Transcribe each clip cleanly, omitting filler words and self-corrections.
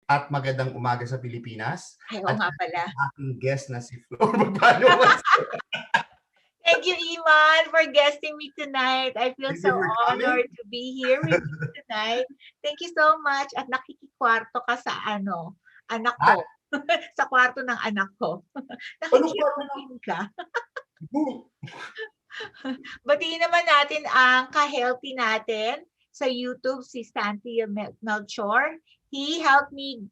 at magandang umaga sa Pilipinas. Ay, oo At nga pala. aking guest na si Fleur. Paano mas? Thank you, Iman, for guesting me tonight. I feel Thank you so for coming. honored to be here with you tonight. Thank you so much. At nakikikwarto ka sa anak At ko. Sa kwarto ng anak ko. anong kwarto na? Nakikipagpin ka. Batiin naman natin ang ka-healthy natin sa YouTube, si Santi Melchor. He helped me,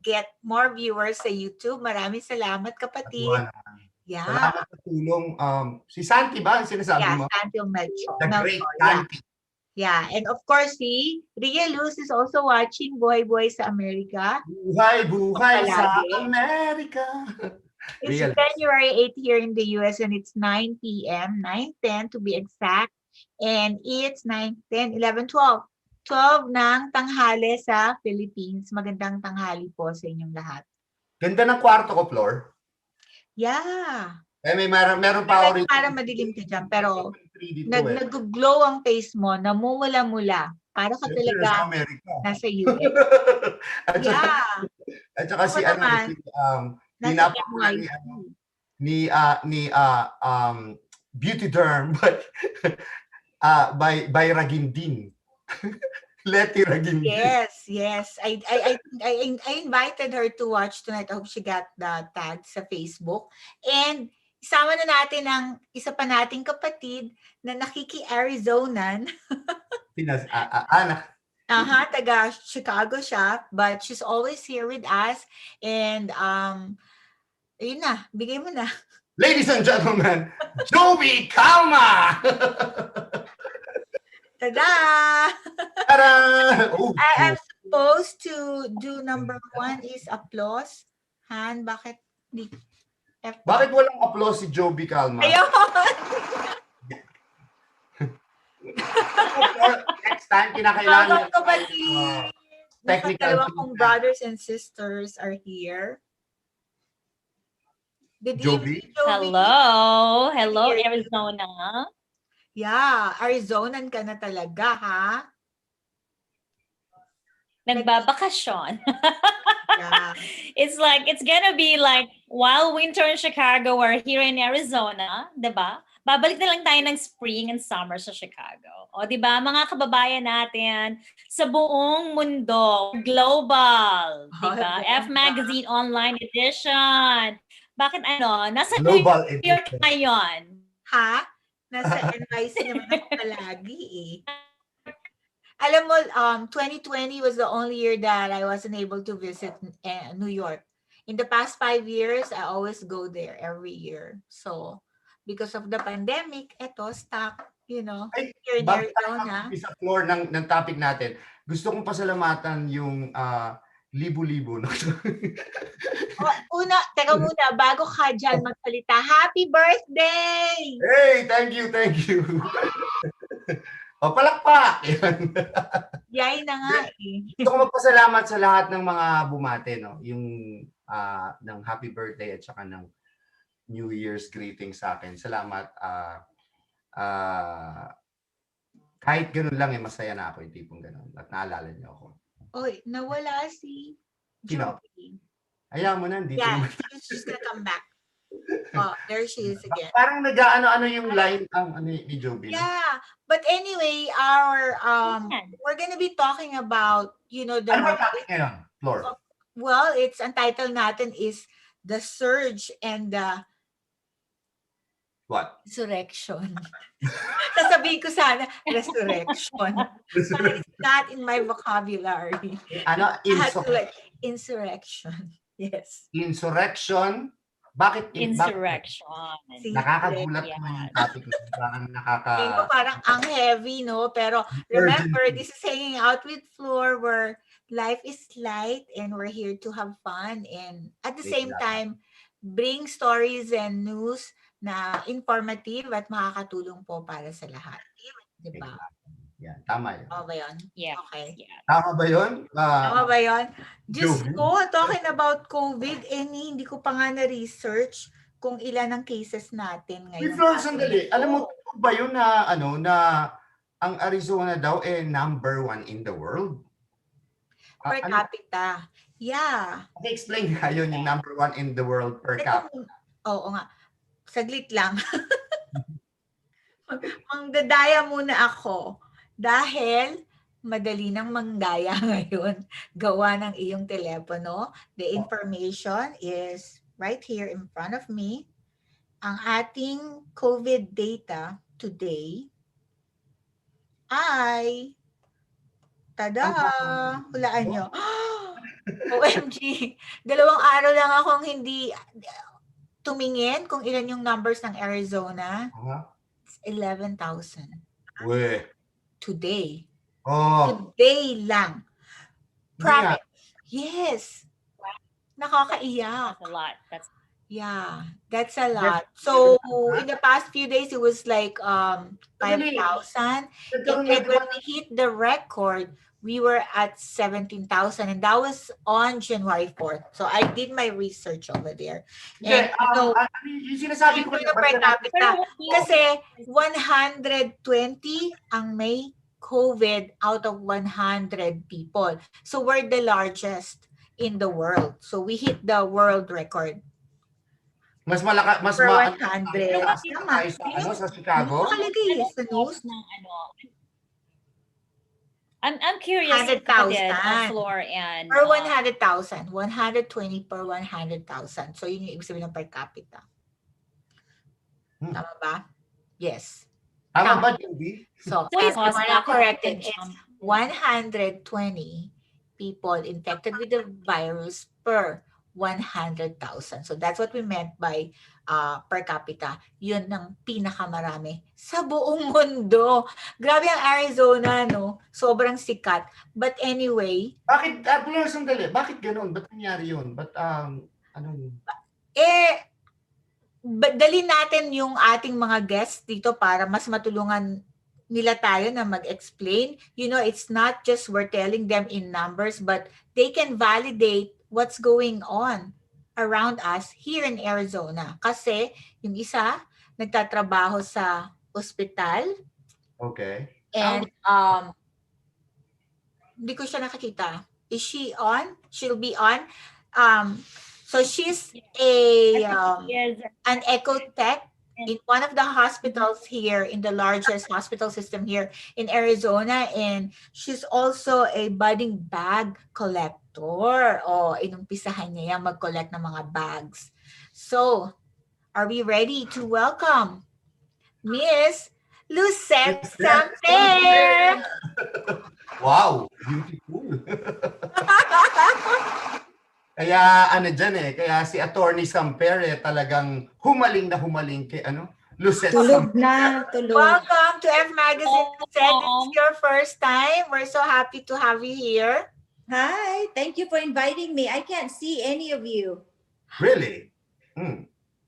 get more viewers sa YouTube. Maraming salamat, kapatid. Yeah. Salamat sa tulong. Si Santi ba ang sinasabi mo? Santi Melchor. The Great Santi. Yeah. And of course, si Ria Luz is also watching Buhay sa Amerika. Buhay sa Amerika. It's January 8 here in the US and it's 9 p.m., 9:10 to be exact. And it's 9, 10, 11, 12. 12 ng tanghali sa Philippines. Magandang tanghali po sa inyong lahat. Ganda ng kwarto ko, Fleur. Yeah. Meron pa ako rin. Para madilim ka dyan, pero nag-glow ang face mo, namumula-mula. Para ka talaga nasa US. At saka si Beauty Derm by Ragindin. Letty Ragindin. Yes. I invited her to watch tonight. I hope she got the tag sa Facebook. And isama na natin ang isa pa nating kapatid na nakiki-Arizonan. Taga Chicago siya, but she's always here with us. And ayun na, bigay mo na. Ladies and gentlemen, Joby Calma! Tada! Tada! I'm supposed to do number 1 is applause. Han, bakit di? Bakit walang applause si Joby Calma? Ayun! Next time, kinakailangan. Technical. Dalawa kong brothers and sisters are here. Joby? Hello, Arizona. Yeah, Arizonan ka na talaga, ha? Nagbabakasyon. Yeah. It's gonna be like while winter in Chicago, we're here in Arizona, diba? Babalik na lang tayo ng spring and summer sa Chicago. O diba, mga kababayan natin sa buong mundo, global, diba? F Magazine Online Edition. Bakit nasa New York ngayon? Ha? Nasa NYC naman ako palagi eh. Alam mo, 2020 was the only year that I wasn't able to visit New York. In the past 5 years, I always go there every year. So, because of the pandemic, stuck, here in Arizona. Sa floor ng topic natin, gusto kong pasalamatan yung libo-libo. Teka muna, bago ka dyan magsalita, happy birthday! Hey, thank you. Palakpak! Yay na nga eh. Gusto ko magpasalamat sa lahat ng mga bumate, no? Yung ng happy birthday at saka ng New Year's greeting sa akin. Salamat. Kahit ganun lang, masaya na ako yung tipong ganun. At naalala niyo ako. Oy, nawala si Joby. Ayaw mo na, dito. Yeah, she's gonna come back. Oh, there she is again. Parang nag-ano yung line ni Joby. Yeah, but anyway, we're gonna be talking about, the... Ano ba topic ngayon, Fleur? Well, ang title natin is The Surge and the... What? Resurrection. Sasabihin ko sana, resurrection. But it's not in my vocabulary. Insurrection. Yes. Insurrection? Bakit? Insurrection. Nakakagulat mo yung topic. Parang ang heavy, no? Pero remember, this is Hanging Out with Fleur, where life is light and we're here to have fun and at the same time, bring stories and news na informative at makakatulong po para sa lahat. Diba? Yan, tama yun. Tama ba yun? Yeah. Okay. Yeah. Tama ba yun? Tama ba yun? Diyos ko, talking about COVID, hindi ko pa nga na-research kung ilan ang cases natin ngayon. Fleur, sandali. Alam mo ba yun na ang Arizona daw number 1 in the world? Per Ano, capita. Yeah. explain nga yun, yung number 1 in the world per Teka, capita. oo nga. Saglit lang. Magdadaya muna ako dahil madali nang manggaya ngayon. Gawa ng iyong telepono. The information is right here in front of me. Ang ating COVID data today ay, tada! Hulaan nyo. OMG! 2 araw lang akong hindi tumingin kung ilan yung numbers ng Arizona. It's 11,000. Uy. Today. Oh, Today lang. hindi nga. Promise. Yes. Nakakaiyak. That's a lot. Yeah, that's a lot. So in the past few days, it was like 5,000. And Nagkaroon then ng when we hit the record, we were at 17,000, and that was on January 4th. So I did my research over there. Hindi, And so, yung sinasabi ko ito na na per capita. Pero Kasi 120 ang may COVID out of 100 people. So we're the largest in the world. So we hit the world record. mas malaka, mas Per ma 100. tayo sa, ano, sa Chicago. Nakalagay sa news. ng I'm curious, 100,000. kapatid, Fleur, and Per 100,000. 120 per 100,000. So yun yung ibig sabihin ng per capita. Tama ba? Yes. Tama ba, Judy? So, So, as it's you are corrected, possible. it's 120 people infected with the virus per 100,000. So that's what we meant by per capita. Yun ang pinakamarami sa buong mundo. Grabe ang Arizona, no? Sobrang sikat. But anyway, Bakit, Fleur, sandali, bakit ganun? Ba't nangyari yun? Ba't, ano yun? dalhin natin yung ating mga guests dito para mas matulungan nila tayo na mag-explain. You know, it's not just we're telling them in numbers, but they can validate what's going on around us here in Arizona. Kasi yung isa, nagtatrabaho sa ospital. Okay. And hindi ko siya nakakita. Is she on? She'll be on. So she's an eco tech in one of the hospitals here, in the largest hospital system here in Arizona, and she's also a budding bag collector. Inumpisahan niya yan mag-collect ng mga bags. So, are we ready to welcome Miss Lucette Samper? Wow, beautiful. Kaya ano dyan kaya si Attorney Samper talagang humaling na humaling kay Lucette Tulog Samper. na, tulog. Welcome to F Magazine. Lucette, it's your first time. We're so happy to have you here. Hi, thank you for inviting me. I can't see any of you. Really?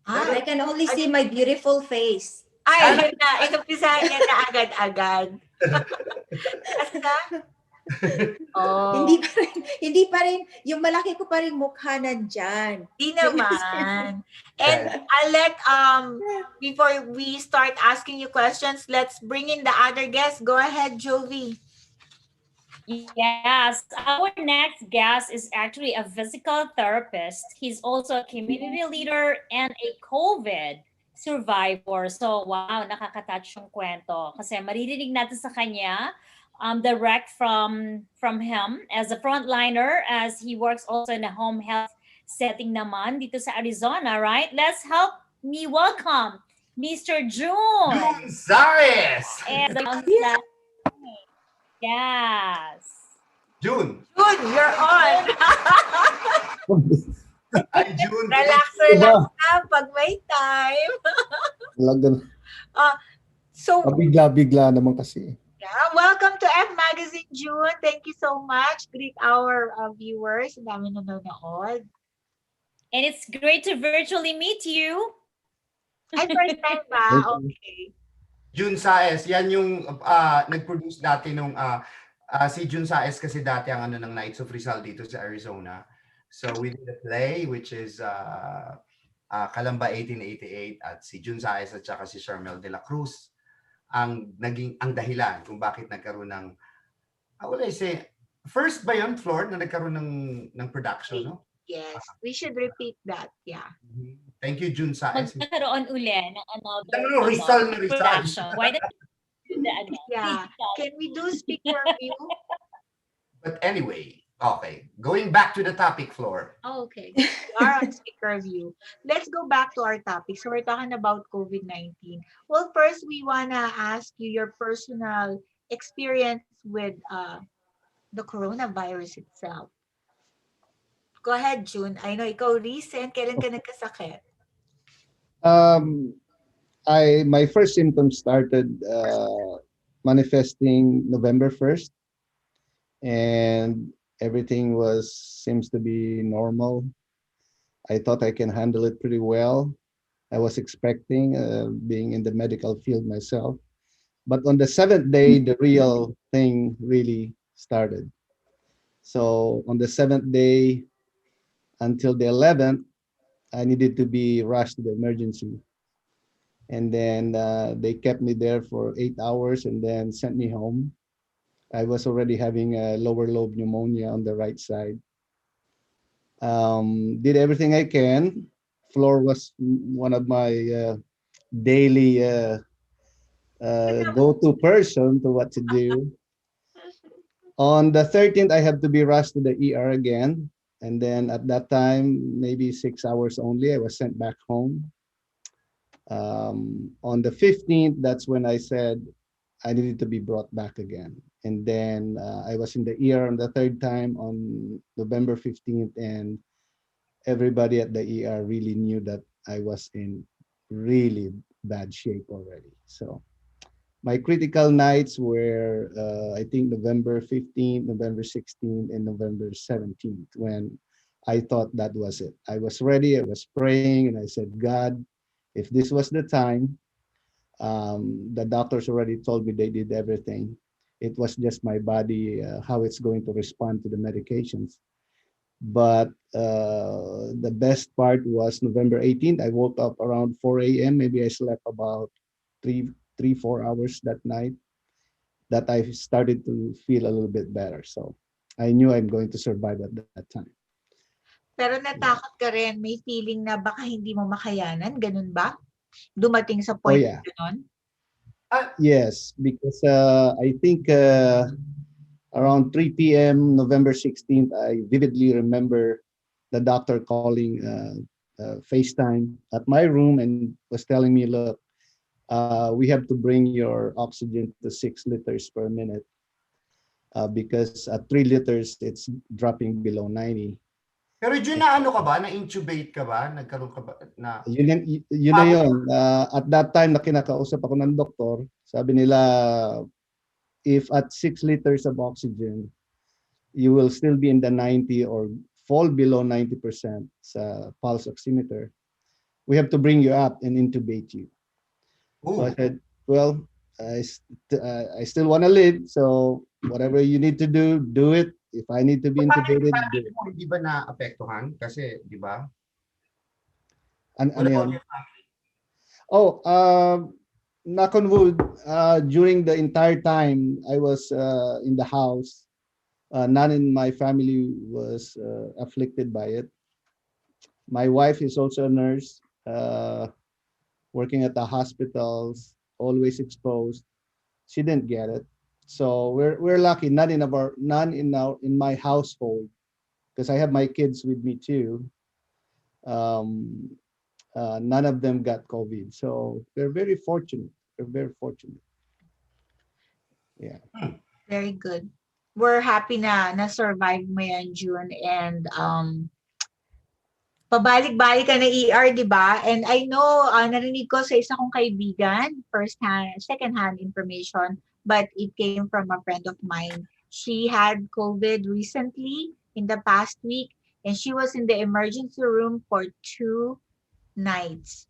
I can only see my beautiful face. Ay, yun na. Inumpisahan niya na agad-agad. Basta? Oh. Hindi pa rin, yung malaki ko pa rin mukha nandyan. Di naman. And I'll let, before we start asking you questions, let's bring in the other guests. Go ahead, Jovi. Yes, our next guest is actually a physical therapist. He's also a community leader and a COVID survivor. So, wow, nakaka-touch yung kwento. Kasi maririnig natin sa kanya direct from him as a frontliner, as he works also in a home health setting naman dito sa Arizona, right? Let's help me welcome Mr. June. June Zares! Yes. June. June, you're on. Ay, June. Relax na pag may time. Talagang So, pabigla-bigla naman kasi. yeah, welcome to F Magazine, June. Thank you so much. Greet our viewers. Ang dami nanonood. And it's great to virtually meet you. Ay, first time ba? Okay. June Saez, yan yung nag-produce dati nung si June Saez kasi dati ang ng Knights of Rizal dito sa Arizona. So we did a play which is Kalamba 1888 at si June Saez at saka si Sharmel de la Cruz ang dahilan kung bakit nagkaroon ng First ba yun, Flor, na nagkaroon ng production, no? Yes, we should repeat that. Yeah. Thank you, Jun Saez. Magkakaroon uli ng another Rizal na Rizal. production. Why don't you do that again? Yeah. Can we do speak for you? But anyway, okay. Going back to the topic, Flor. Oh, okay. We are on speaker view. Let's go back to our topic. So we're talking about COVID-19. Well, first we wanna ask you your personal experience with the coronavirus itself. Go ahead, June. I know ikaw recent. Kailan ka nagkasakit? Um, my first symptoms started manifesting November 1st, and everything seems to be normal. I thought I can handle it pretty well. I was expecting being in the medical field myself. But on the seventh day, the real thing really started. So on the seventh day until the 11th, I needed to be rushed to the emergency. And then they kept me there for 8 hours and then sent me home. I was already having a lower lobe pneumonia on the right side. Did everything I can. Fleur was one of my daily go-to person to what to do. On the 13th, I had to be rushed to the ER again. And then at that time, maybe 6 hours only, I was sent back home. On the 15th, that's when I said I needed to be brought back again. And then I was in the ER on the third time on November 15th, and everybody at the ER really knew that I was in really bad shape already. So my critical nights were, I think, November 15th, November 16th, and November 17th, when I thought that was it. I was ready, I was praying, and I said, God, if this was the time, the doctors already told me they did everything. It was just my body, how it's going to respond to the medications. But the best part was November 18th. I woke up around 4 a.m. Maybe I slept about 4 hours that night, that I started to feel a little bit better. So I knew I'm going to survive at that time. Pero natakot ka rin, may feeling na baka hindi mo makayanan, ganun ba? Dumating sa point yeah. na Yes, because I think around 3 p.m. November 16th, I vividly remember the doctor calling FaceTime at my room and was telling me, look, we have to bring your oxygen to 6 liters per minute because at 3 liters, it's dropping below 90. Pero Jun, na ano ka ba? Na-intubate ka ba? Nagkaroon ka ba? Yun na yun. At that time, na kinakausap ako ng doktor, sabi nila, if at 6 liters of oxygen, you will still be in the 90 or fall below 90% sa pulse oximeter, we have to bring you up and intubate you. So I said, well, I still want to live, so whatever you need to do, do it. If I need to be intubated, do it. Hindi ba na-apektuhan? Kasi, di ba? Ano yun? Oh, knock on wood, during the entire time I was in the house, none in my family was afflicted by it. My wife is also a nurse, working at the hospitals, always exposed. She didn't get it. So we're lucky. None in my household, because I have my kids with me too. None of them got COVID. So we're very fortunate. We're very fortunate. Yeah. Very good. We're happy na na-survive mo yan, June. And pabalik-balik ka na ER, di ba? And I know, narinig ko sa isa kong kaibigan, second-hand information, but it came from a friend of mine. She had COVID recently in the past week, and she was in the emergency room for 2 nights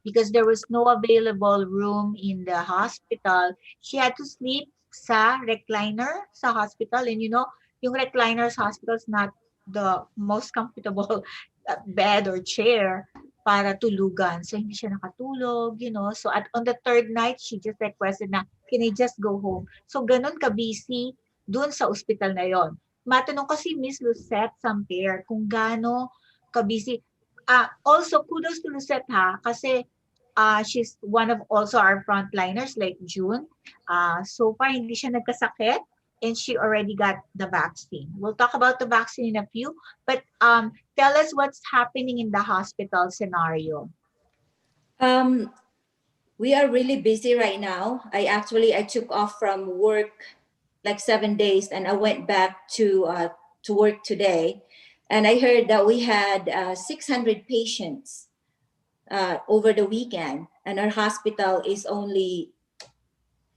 because there was no available room in the hospital. She had to sleep sa recliner sa hospital, and yung recliner sa hospital is not the most comfortable bed or chair para tulugan. So hindi siya nakatulog, So on the 3rd night, she just requested na, can I just go home? So ganun ka busy dun sa ospital na yon. matanong ko si Miss Lucette Samper kung gaano ka-busy. Also, kudos to Lucette ha, kasi she's one of also our frontliners like June. So far, hindi siya nagkasakit and she already got the vaccine. We'll talk about the vaccine in a few, but tell us what's happening in the hospital scenario. We are really busy right now. I took off from work like 7 days, and I went back to work today, and I heard that we had 600 patients over the weekend, and our hospital is only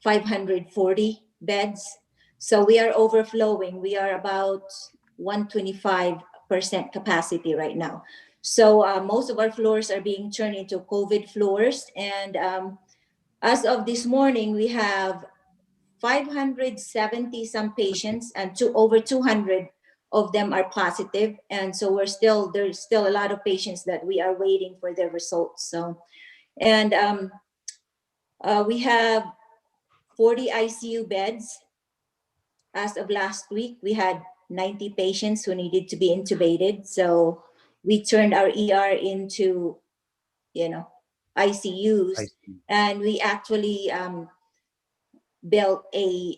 540 beds. So we are overflowing. We are about 125% capacity right now. So most of our floors are being turned into COVID floors. And as of this morning, we have 570 some patients, and over 200 of them are positive. And so there's still a lot of patients that we are waiting for their results. So, and we have 40 ICU beds. As of last week, we had 90 patients who needed to be intubated. So we turned our ER into, ICUs, I see. and we actually built a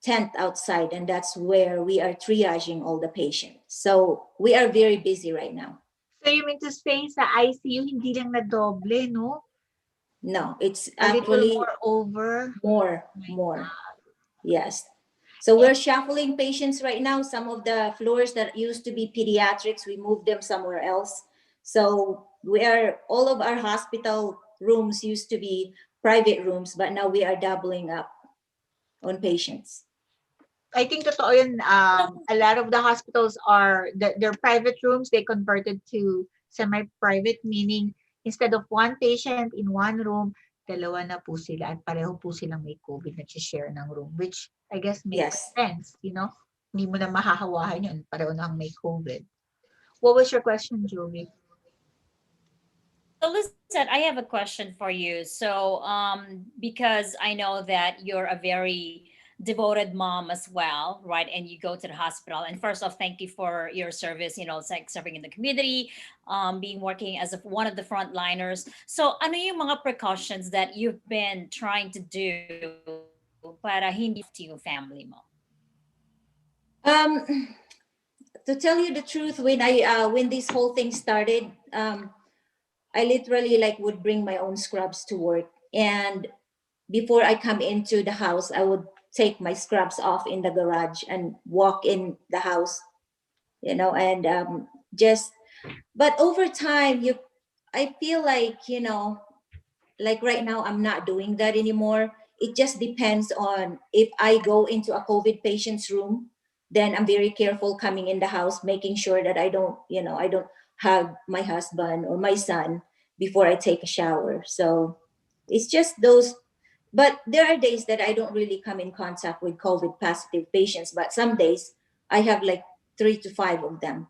tent outside, and that's where we are triaging all the patients. So we are very busy right now. So you mean to say sa ICU, hindi lang na doble, no? No, it's A little actually more over. more. Yes. So we're shuffling patients right now. Some of the floors that used to be pediatrics, we moved them somewhere else. So all of our hospital rooms used to be private rooms, but now we are doubling up on patients. I think totoo yun. A lot of the hospitals their private rooms, they converted to semi-private, meaning instead of one patient in one room, dalawa na po sila at pareho po silang may COVID na share ng room, which I guess makes Yes. sense, Hindi mo na mahahawahan yun, pareho na ang may COVID. What was your question, Joey? So Lizette, I have a question for you. So because I know that you're a very devoted mom as well, right? And you go to the hospital. And first off, thank you for your service, it's like serving in the community, being working as one of the frontliners. So ano yung mga precautions that you've been trying to do para hindi to yung family mo? To tell you the truth, when this whole thing started, I literally would bring my own scrubs to work, and before I come into the house, I would take my scrubs off in the garage and walk in the house, and but over time, I feel like right now I'm not doing that anymore. It just depends on if I go into a COVID patient's room, then I'm very careful coming in the house, making sure that I don't hug my husband or my son before I take a shower. So it's just those. But there are days that I don't really come in contact with COVID positive patients, but some days I have 3 to 5 of them.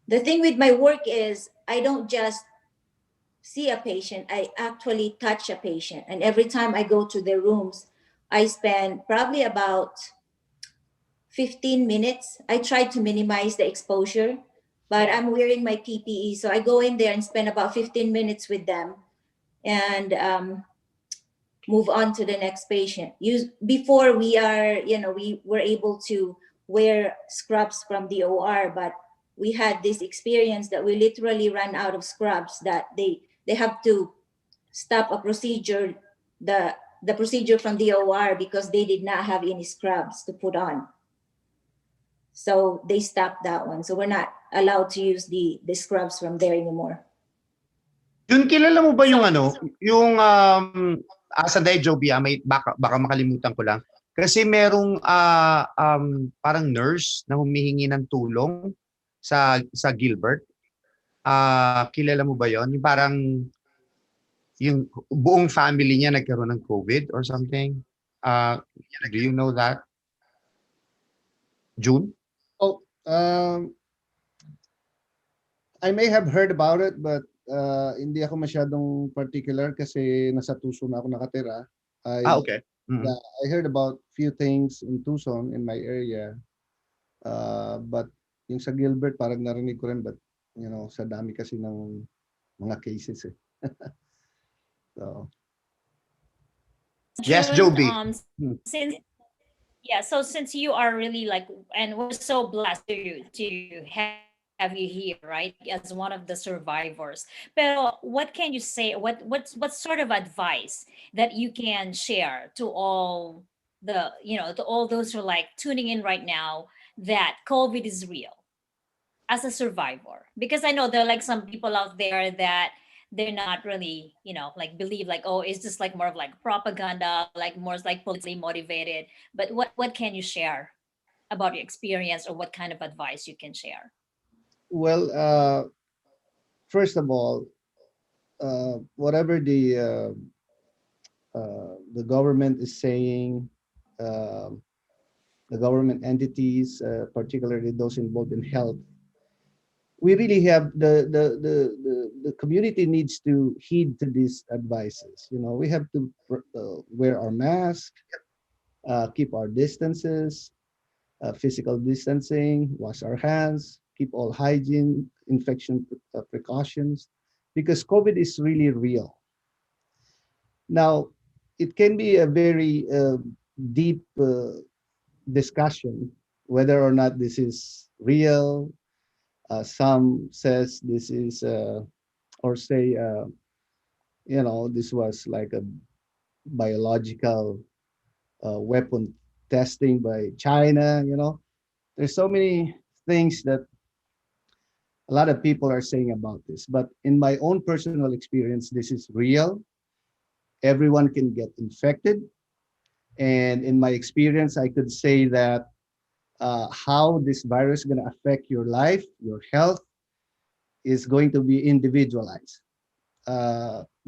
The thing with my work is I don't just see a patient, I actually touch a patient. And every time I go to their rooms, I spend probably about 15 minutes. I try to minimize the exposure, but I'm wearing my PPE. So I go in there and spend about 15 minutes with them and move on to the next patient. Before we were able to wear scrubs from the OR, but we had this experience that we literally ran out of scrubs, that they have to stop a procedure, the procedure from the OR, because they did not have any scrubs to put on. So they stopped that one. So we're not allowed to use the scrubs from there anymore. Jun, kilala mo ba yung yung Sanday Joby, may baka makalimutan ko lang. Kasi merong parang nurse na humihingi ng tulong sa Gilbert. Kilala mo ba yon? Yung parang yung buong family niya nagkaroon ng COVID or something. Do you know that? June? Oh, I may have heard about it, but hindi ako masyadong particular kasi nasa Tucson ako nakatira. Okay. Mm-hmm. Yeah, I heard about few things in Tucson, in my area. But yung sa Gilbert, parang narinig ko rin, but sa dami kasi ng mga cases eh. So, Yes, June, Joby. hmm. since yeah, so since you are really like, and we're so blessed to have you here, right, as one of the survivors. Pero what can you say? What sort of advice that you can share to all to all those who are like tuning in right now that COVID is real as a survivor? Because I know there are like some people out there that they're not really, like believe like, oh, it's just like more of like propaganda, like more like politically motivated. But what can you share about your experience, or what kind of advice you can share? Well, first of all, whatever the government is saying, um the government entities, particularly those involved in health, we really have the community needs to heed to these advices. We have to wear our mask, keep our distances, physical distancing, wash our hands, keep all hygiene, infection precautions, because COVID is really real. Now, it can be a very deep discussion whether or not this is real. Some says this is, or say, this was like a biological weapon testing by China. There's so many things that a lot of people are saying about this. But in my own personal experience, this is real. Everyone can get infected. And in my experience, I could say that how this virus is going to affect your life, your health, is going to be individualized.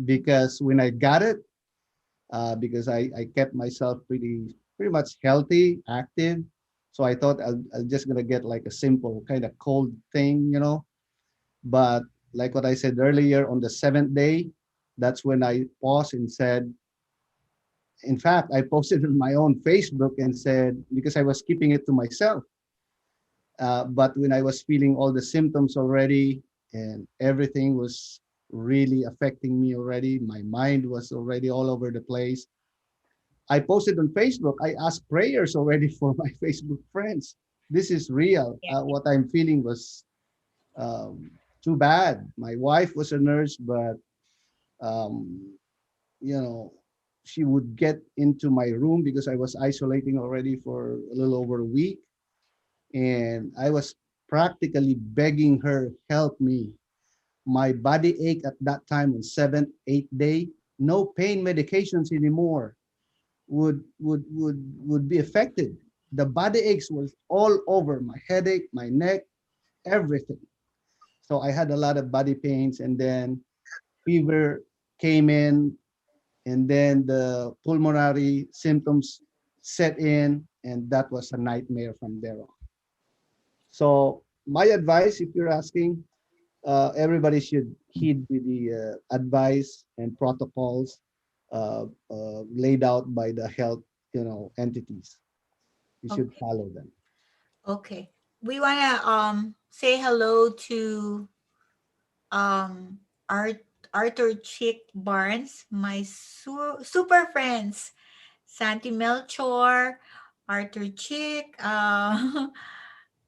Because when I got it, because I kept myself pretty much healthy, active. So I thought I'll just gonna get like a simple kind of cold thing. But like what I said earlier, on the seventh day, that's when I paused and said, in fact, I posted on my own Facebook and said, because I was keeping it to myself. But when I was feeling all the symptoms already and everything was really affecting me already, my mind was already all over the place. I posted on Facebook. I asked prayers already for my Facebook friends. This is real. Yeah. What I'm feeling was too bad. My wife was a nurse, but um, you know, she would get into my room because I was isolating already for a little over a week, and I was practically begging her, help me. My body ache at that time on seventh, eighth day, no pain medications anymore would be affected. The body aches was all over my headache, my neck, everything. So I had a lot of body pains, and then fever came in, and then the pulmonary symptoms set in, and that was a nightmare from there on. So my advice, if you're asking, everybody should heed with the advice and protocols laid out by the health, entities. You should Okay. follow them. Okay. We wanna say hello to um Art Arthur Chick Barnes, my super friends. Santi Melchor, Arthur Chick,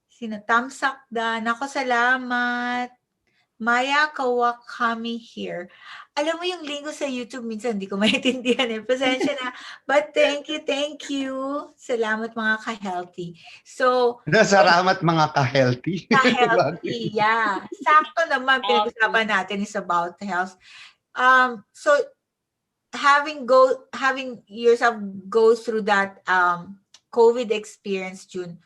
sino Tamsakdan. Ako, salamat. Maya Kawakami here. Alam mo yung linggo sa YouTube, minsan hindi ko maintindihan eh. Pasensya na. But thank you, thank you. Salamat mga ka-healthy. So, Nasaramat mga ka-healthy. ka-healthy, yeah. Sakto naman, pinag-usapan natin is about health. So, having yourself go through that COVID experience, June,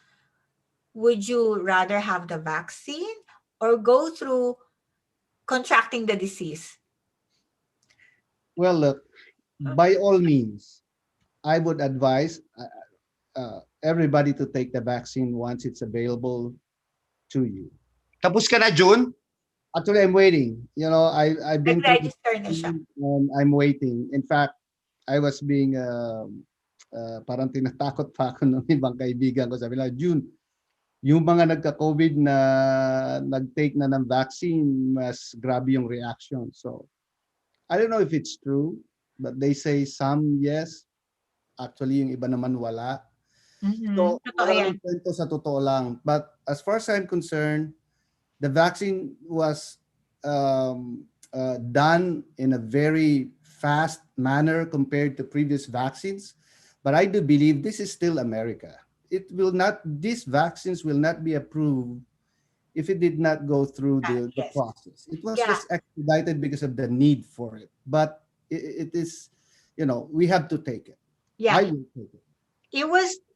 would you rather have the vaccine or go through contracting the disease? Well, look, by all means, I would advise everybody to take the vaccine once it's available to you. Tapos ka na, June? Actually, I'm waiting. I've been through the Nag-register na siya. and I'm waiting. In fact, I was being parang tinatakot pa ako ng ibang kaibigan ko. Sabi nila, June, yung mga nagka-COVID na nag-take na ng vaccine, mas grabe yung reaction. So, I don't know if it's true, but they say some yes. Actually, yung iba naman wala. So, Totoo wala yan. namang kwento sa totoo lang. But as far as I'm concerned, the vaccine was done in a very fast manner compared to previous vaccines. But I do believe this is still America. It will not, these vaccines will not be approved if it did not go through the Yes. process. It was Yeah. just expedited because of the need for it. But it is, we have to take it. Yeah. I will take it.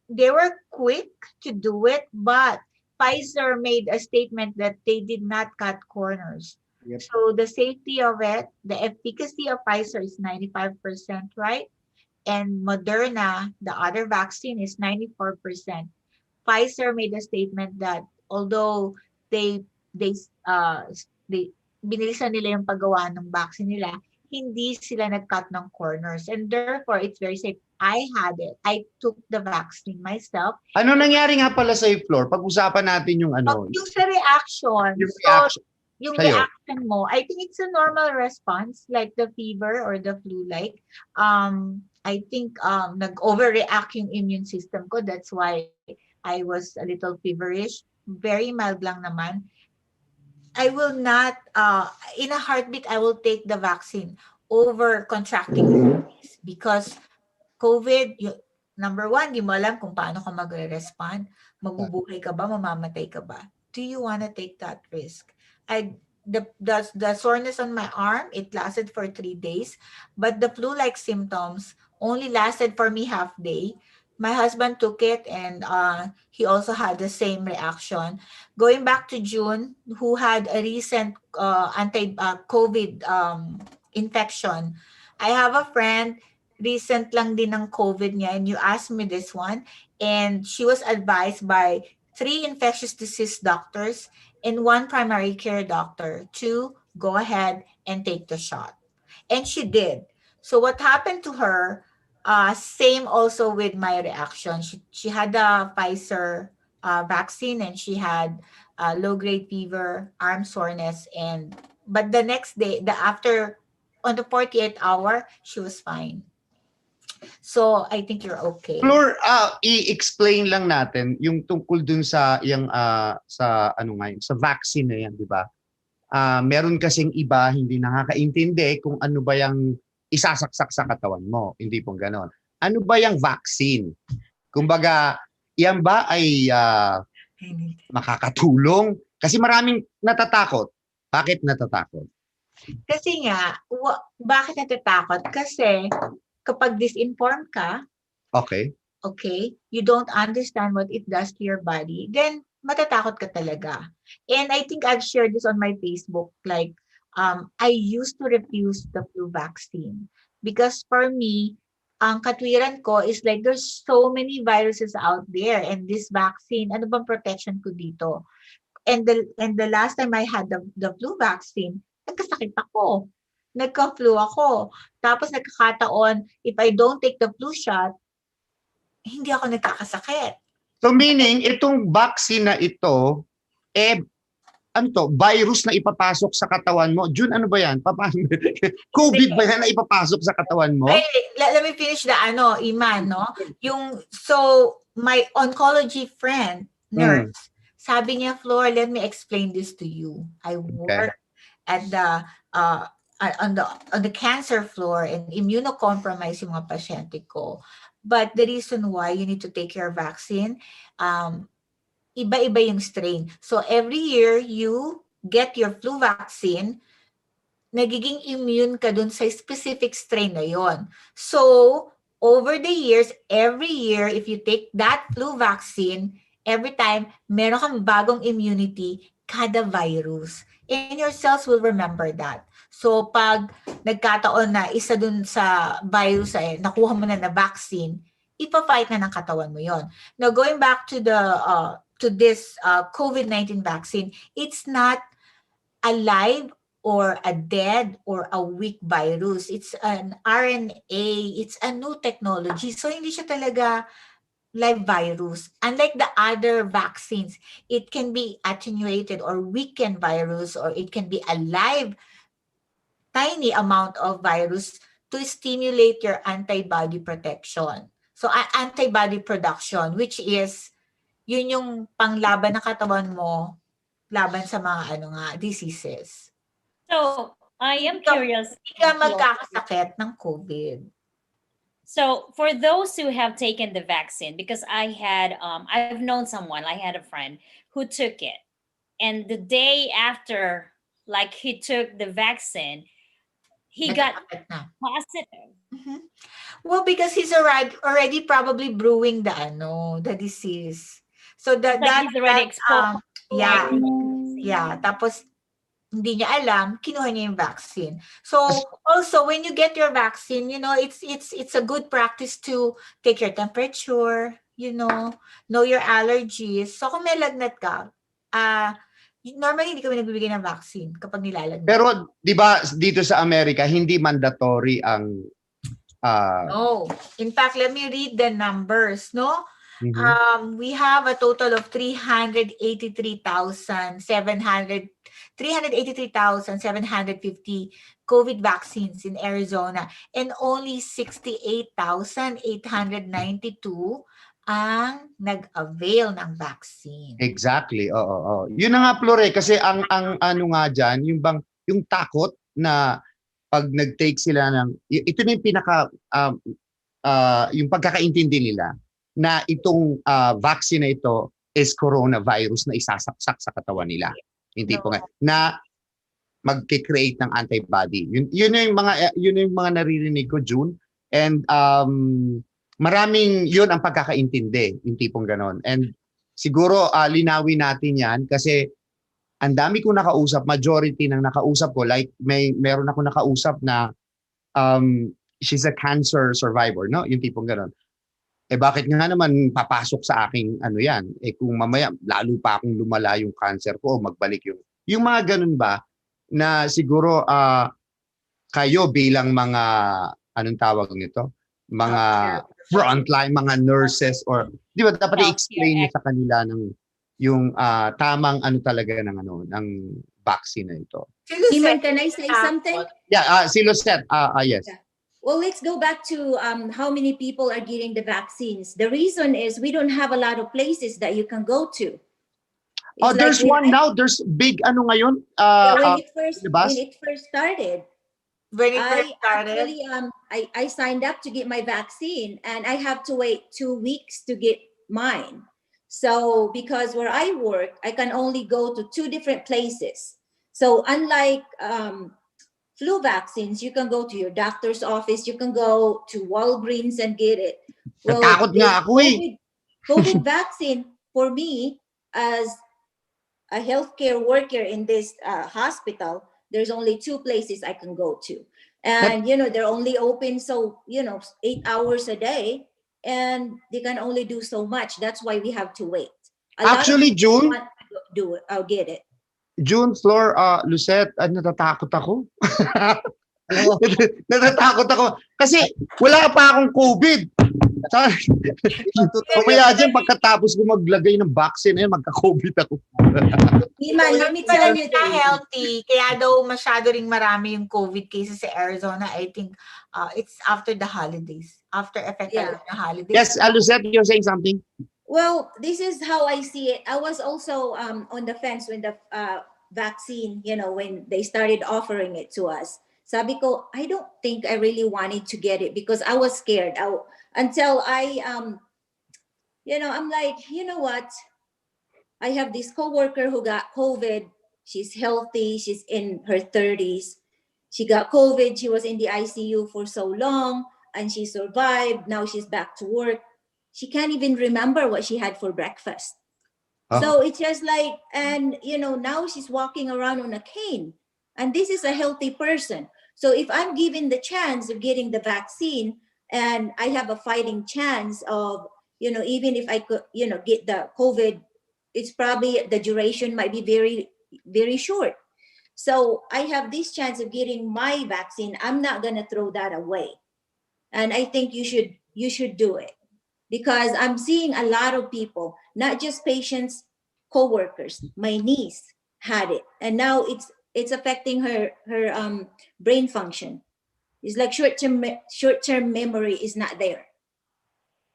They were quick to do it, but Pfizer made a statement that they did not cut corners. Yep. So the safety of it, the efficacy of Pfizer is 95%, right? And Moderna, the other vaccine, is 94%. Pfizer made a statement that although they they they binilisan nila yung paggawa ng vaccine nila, hindi sila nag-cut ng corners, and therefore it's very safe. I had it. I took the vaccine myself. Ano nangyari nga pala sa Fleur? Pag-usapan natin yung Yung sa reaction, yung reaction. yung sa'yo. reaction mo, I think it's a normal response, like the fever or the flu-like. I think nag-overreact yung immune system ko. That's why I was a little feverish. Very mild lang naman. I will not, in a heartbeat, I will take the vaccine over contracting disease because COVID, number one, di mo alam kung paano ka magre-respond. Mabubuhay ka ba? Mamamatay ka ba? Do you want to take that risk? The soreness on my arm, it lasted for 3 days, but the flu-like symptoms only lasted for me half day. My husband took it and he also had the same reaction. Going back to June, who had a recent anti-COVID infection. I have a friend, recent lang din ng COVID niya, and you asked me this one, and she was advised by 3 infectious disease doctors and 1 primary care doctor to go ahead and take the shot. And she did. So what happened to her, same also with my reaction. She had the Pfizer vaccine and she had low-grade fever, arm soreness, but the next day, on the 48th hour, she was fine. So I think you're okay. Fleur, i-explain lang natin yung tungkol dun sa sa sa vaccine na yan, di ba? Meron kasing iba hindi nakakaintindi kung ano ba yung isasaksak sa katawan mo. Hindi pong ganon. Ano ba yung vaccine? Kumbaga, yan ba ay makakatulong? Kasi maraming natatakot. Bakit natatakot? Kasi nga, bakit natatakot? Kasi kapag disinformed ka, Okay. you don't understand what it does to your body, then matatakot ka talaga. And I think I've shared this on my Facebook, like, I used to refuse the flu vaccine because for me, ang katwiran ko is like there's so many viruses out there and this vaccine, ano bang protection ko dito? And the last time I had the flu vaccine, nagkasakit ako. Nagka-flu ako. Tapos nagkakataon, if I don't take the flu shot, hindi ako nagkakasakit. So meaning, itong vaccine na ito, virus na ipapasok sa katawan mo. June, ano ba yan? COVID ba yan na ipapasok sa katawan mo? Ay, let me finish the Iman, no? My oncology friend, nurse, sabi niya, Fleur, let me explain this to you. I work at on the cancer floor and immunocompromised yung mga pasyente ko. But the reason why you need to take your vaccine, iba-iba yung strain. So every year you get your flu vaccine, nagiging immune ka dun sa specific strain na yon. So over the years, every year, if you take that flu vaccine, every time, meron kang bagong immunity kada virus. And your cells will remember that. So pag nagkataon na isa dun sa virus ay nakuha mo na vaccine, ipa-fight na ng katawan mo yon. Now going back to this COVID-19 vaccine, it's not a live or a dead or a weak virus. It's an RNA. It's a new technology. So hindi siya talaga live virus. Unlike the other vaccines, it can be attenuated or weakened virus, or it can be a live tiny amount of virus to stimulate your antibody protection. So, antibody production, which is, yun yung panglaban ng katawan mo laban sa mga diseases. So, I am Ikaw- curious. Hindi ka magkakasakit ng COVID. So for those who have taken the vaccine, because I've known someone, I had a friend who took it, and the day after, like he took the vaccine, he got Nagkakasakit na. positive. Mhm. Well, because he's already probably brewing the disease. So It's like he's already exposed. yeah, to the vaccine. yeah. Tapos hindi niya alam, kinuha niya yung vaccine. So also when you get your vaccine, it's a good practice to take your temperature, know your allergies. So kung may lagnat ka, normally hindi kami nagbibigay ng vaccine kapag nilalagnat. Pero 'di ba dito sa Amerika hindi mandatory ang No. In fact, let me read the numbers, no? mhm. We have a total of 383,750 COVID vaccines in Arizona, and only 68,892 ang nag-avail ng vaccine. Exactly. Oo. Yun na nga Flore kasi ang ano nga diyan, yung takot na pag nag-take sila ng ito na yung pinaka yung pagkakaintindi nila na itong vaccine na ito is coronavirus na isasaksak sa katawan nila. Hindi po nga na magke-create ng antibody. Yun yung mga naririnig ko, June. And maraming yun ang pagkakaintindi, yung tipong ganon. And siguro linawin natin yan kasi ang dami kong nakausap, majority ng nakausap ko, like meron ako nakausap na she's a cancer survivor, no? Yung tipong ganon. Bakit nga naman papasok sa aking yan? Kung mamaya lalo pa akong lumala yung cancer ko o magbalik yung mga ganun ba na siguro kayo bilang mga anong tawag nito? Mga frontline, mga nurses or di ba dapat i-explain niyo sa kanila yung tamang talaga ng vaccine na ito. Simon, can I say something? Yeah, si Lucette, yes. Yeah. Well, let's go back to how many people are getting the vaccines. The reason is we don't have a lot of places that you can go to. It's There's like one now. There's big ngayon. when it first started. When it first started, Actually, I signed up to get my vaccine, and I have to wait 2 weeks to get mine. So because where I work, I can only go to 2 different places. So unlike flu vaccines, you can go to your doctor's office, you can go to Walgreens and get it. Well, Natakot nga ako COVID vaccine, for me, as a healthcare worker in this hospital, there's only 2 places I can go to. And, they're only open, 8 hours a day, and they can only do so much. That's why we have to wait. Actually, June, do it. I'll get it. June, Fleur, Lucette, natatakot ako. Natatakot ako. Kasi wala pa akong COVID. Kumaya dyan, pagkatapos ko maglagay ng vaccine, magka-COVID ako. Iman, let me tell you this. Healthy, kaya daw masyado ring marami yung COVID cases sa Arizona. I think it's after the holidays. After effect of the holidays. Yes, Lucette, you're saying something? Well, this is how I see it. I was also on the fence when the vaccine, when they started offering it to us. Sabi ko, I don't think I really wanted to get it because I was scared. Until I'm like, you know what? I have this coworker who got COVID. She's healthy. She's in her 30s. She got COVID. She was in the ICU for so long and she survived. Now she's back to work. She can't even remember what she had for breakfast. So it's just like, and now she's walking around on a cane. And this is a healthy person. So if I'm given the chance of getting the vaccine and I have a fighting chance of, even if I could, get the COVID, it's probably the duration might be very, very short. So I have this chance of getting my vaccine. I'm not going to throw that away. And I think you should do it. because I'm seeing a lot of people, not just patients, co-workers. My niece had it, and now it's affecting her brain function. It's like short-term memory is not there.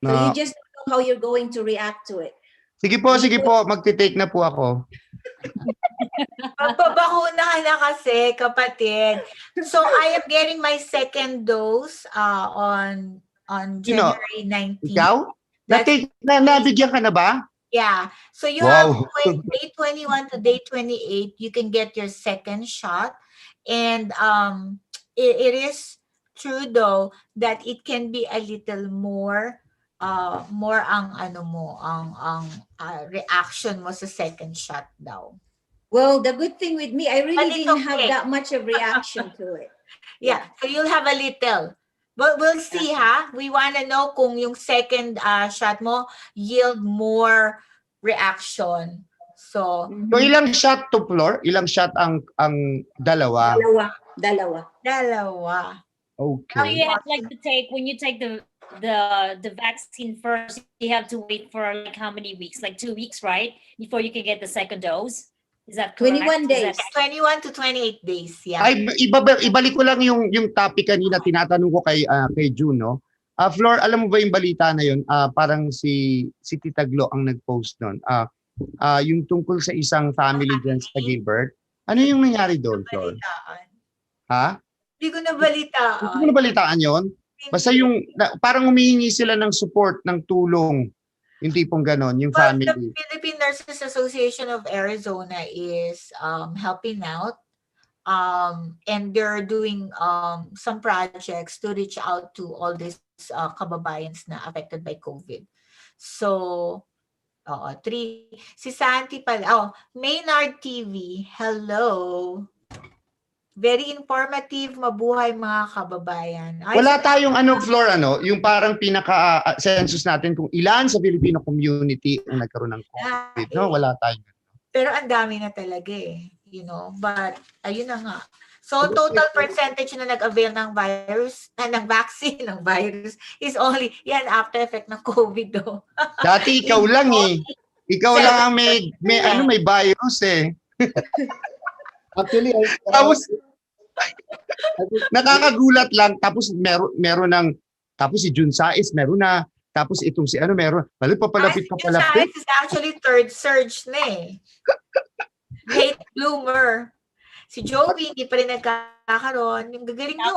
So you Na, just don't know how you're going to react to it. sige po, magti-take na po ako. Magpabakuna ka na kasi, kapatid. So I am getting my second dose on Sino? January 19th. Ikaw? That's Nabigyan ka na ba? yeah. So you Wow. have day 21 to day 28, you can get your second shot. And it is true though that it can be a little more ang ano mo, ang reaction mo sa second shot daw. Well, the good thing with me, I really But it's didn't have okay. that much of reaction to it. Yeah, so you'll have a little. But we'll see, ha? We want to know kung yung second shot mo yield more reaction. So, So ilang shot to Fleur? Ilang shot ang dalawa? Dalawa. So Okay. you have like to take when you take the vaccine first, you have to wait for like how many weeks? Like 2 weeks, right? Before you can get the second dose. Is that correct? 21 days. 21 to 28 days, yeah. Ay, ibalik ko lang yung topic kanina, tinatanong ko kay June, no? Fleur, alam mo ba yung balita na yun? Parang si Tita Glo ang nag-post nun. Yung tungkol sa isang family dyan sa Gilbert. Ano yung nangyari doon, Fleur? Balitaan. Ha? Hindi ko nabalitaan. Hindi mo nabalitaan yun? Basta yung, parang humihingi sila ng support, ng tulong. Yung tipong ganon, yung Well, the family. Philippine Nurses Association of Arizona is helping out. And they're doing some projects to reach out to all these kababayans na affected by COVID. So, si Santi pala. Maynard TV, hello. Very informative, mabuhay mga kababayan. Wala tayong Fleur, yung parang pinaka-census natin kung ilan sa Filipino community ang nagkaroon ng COVID. No, wala tayong. Pero ang dami na talaga but ayun na nga. So total percentage na nag-avail ng vaccine ng virus is only yan after effect ng COVID do. Dati ikaw lang Ikaw lang ang may virus eh. Actually, Tapos nakakagulat lang, tapos meron ng, tapos si June Sais meron na, tapos itong si meron, papalapit. Science is actually third surge na late bloomer. Si Joey, hindi pa rin nagkakaroon. Yung gagaling nyo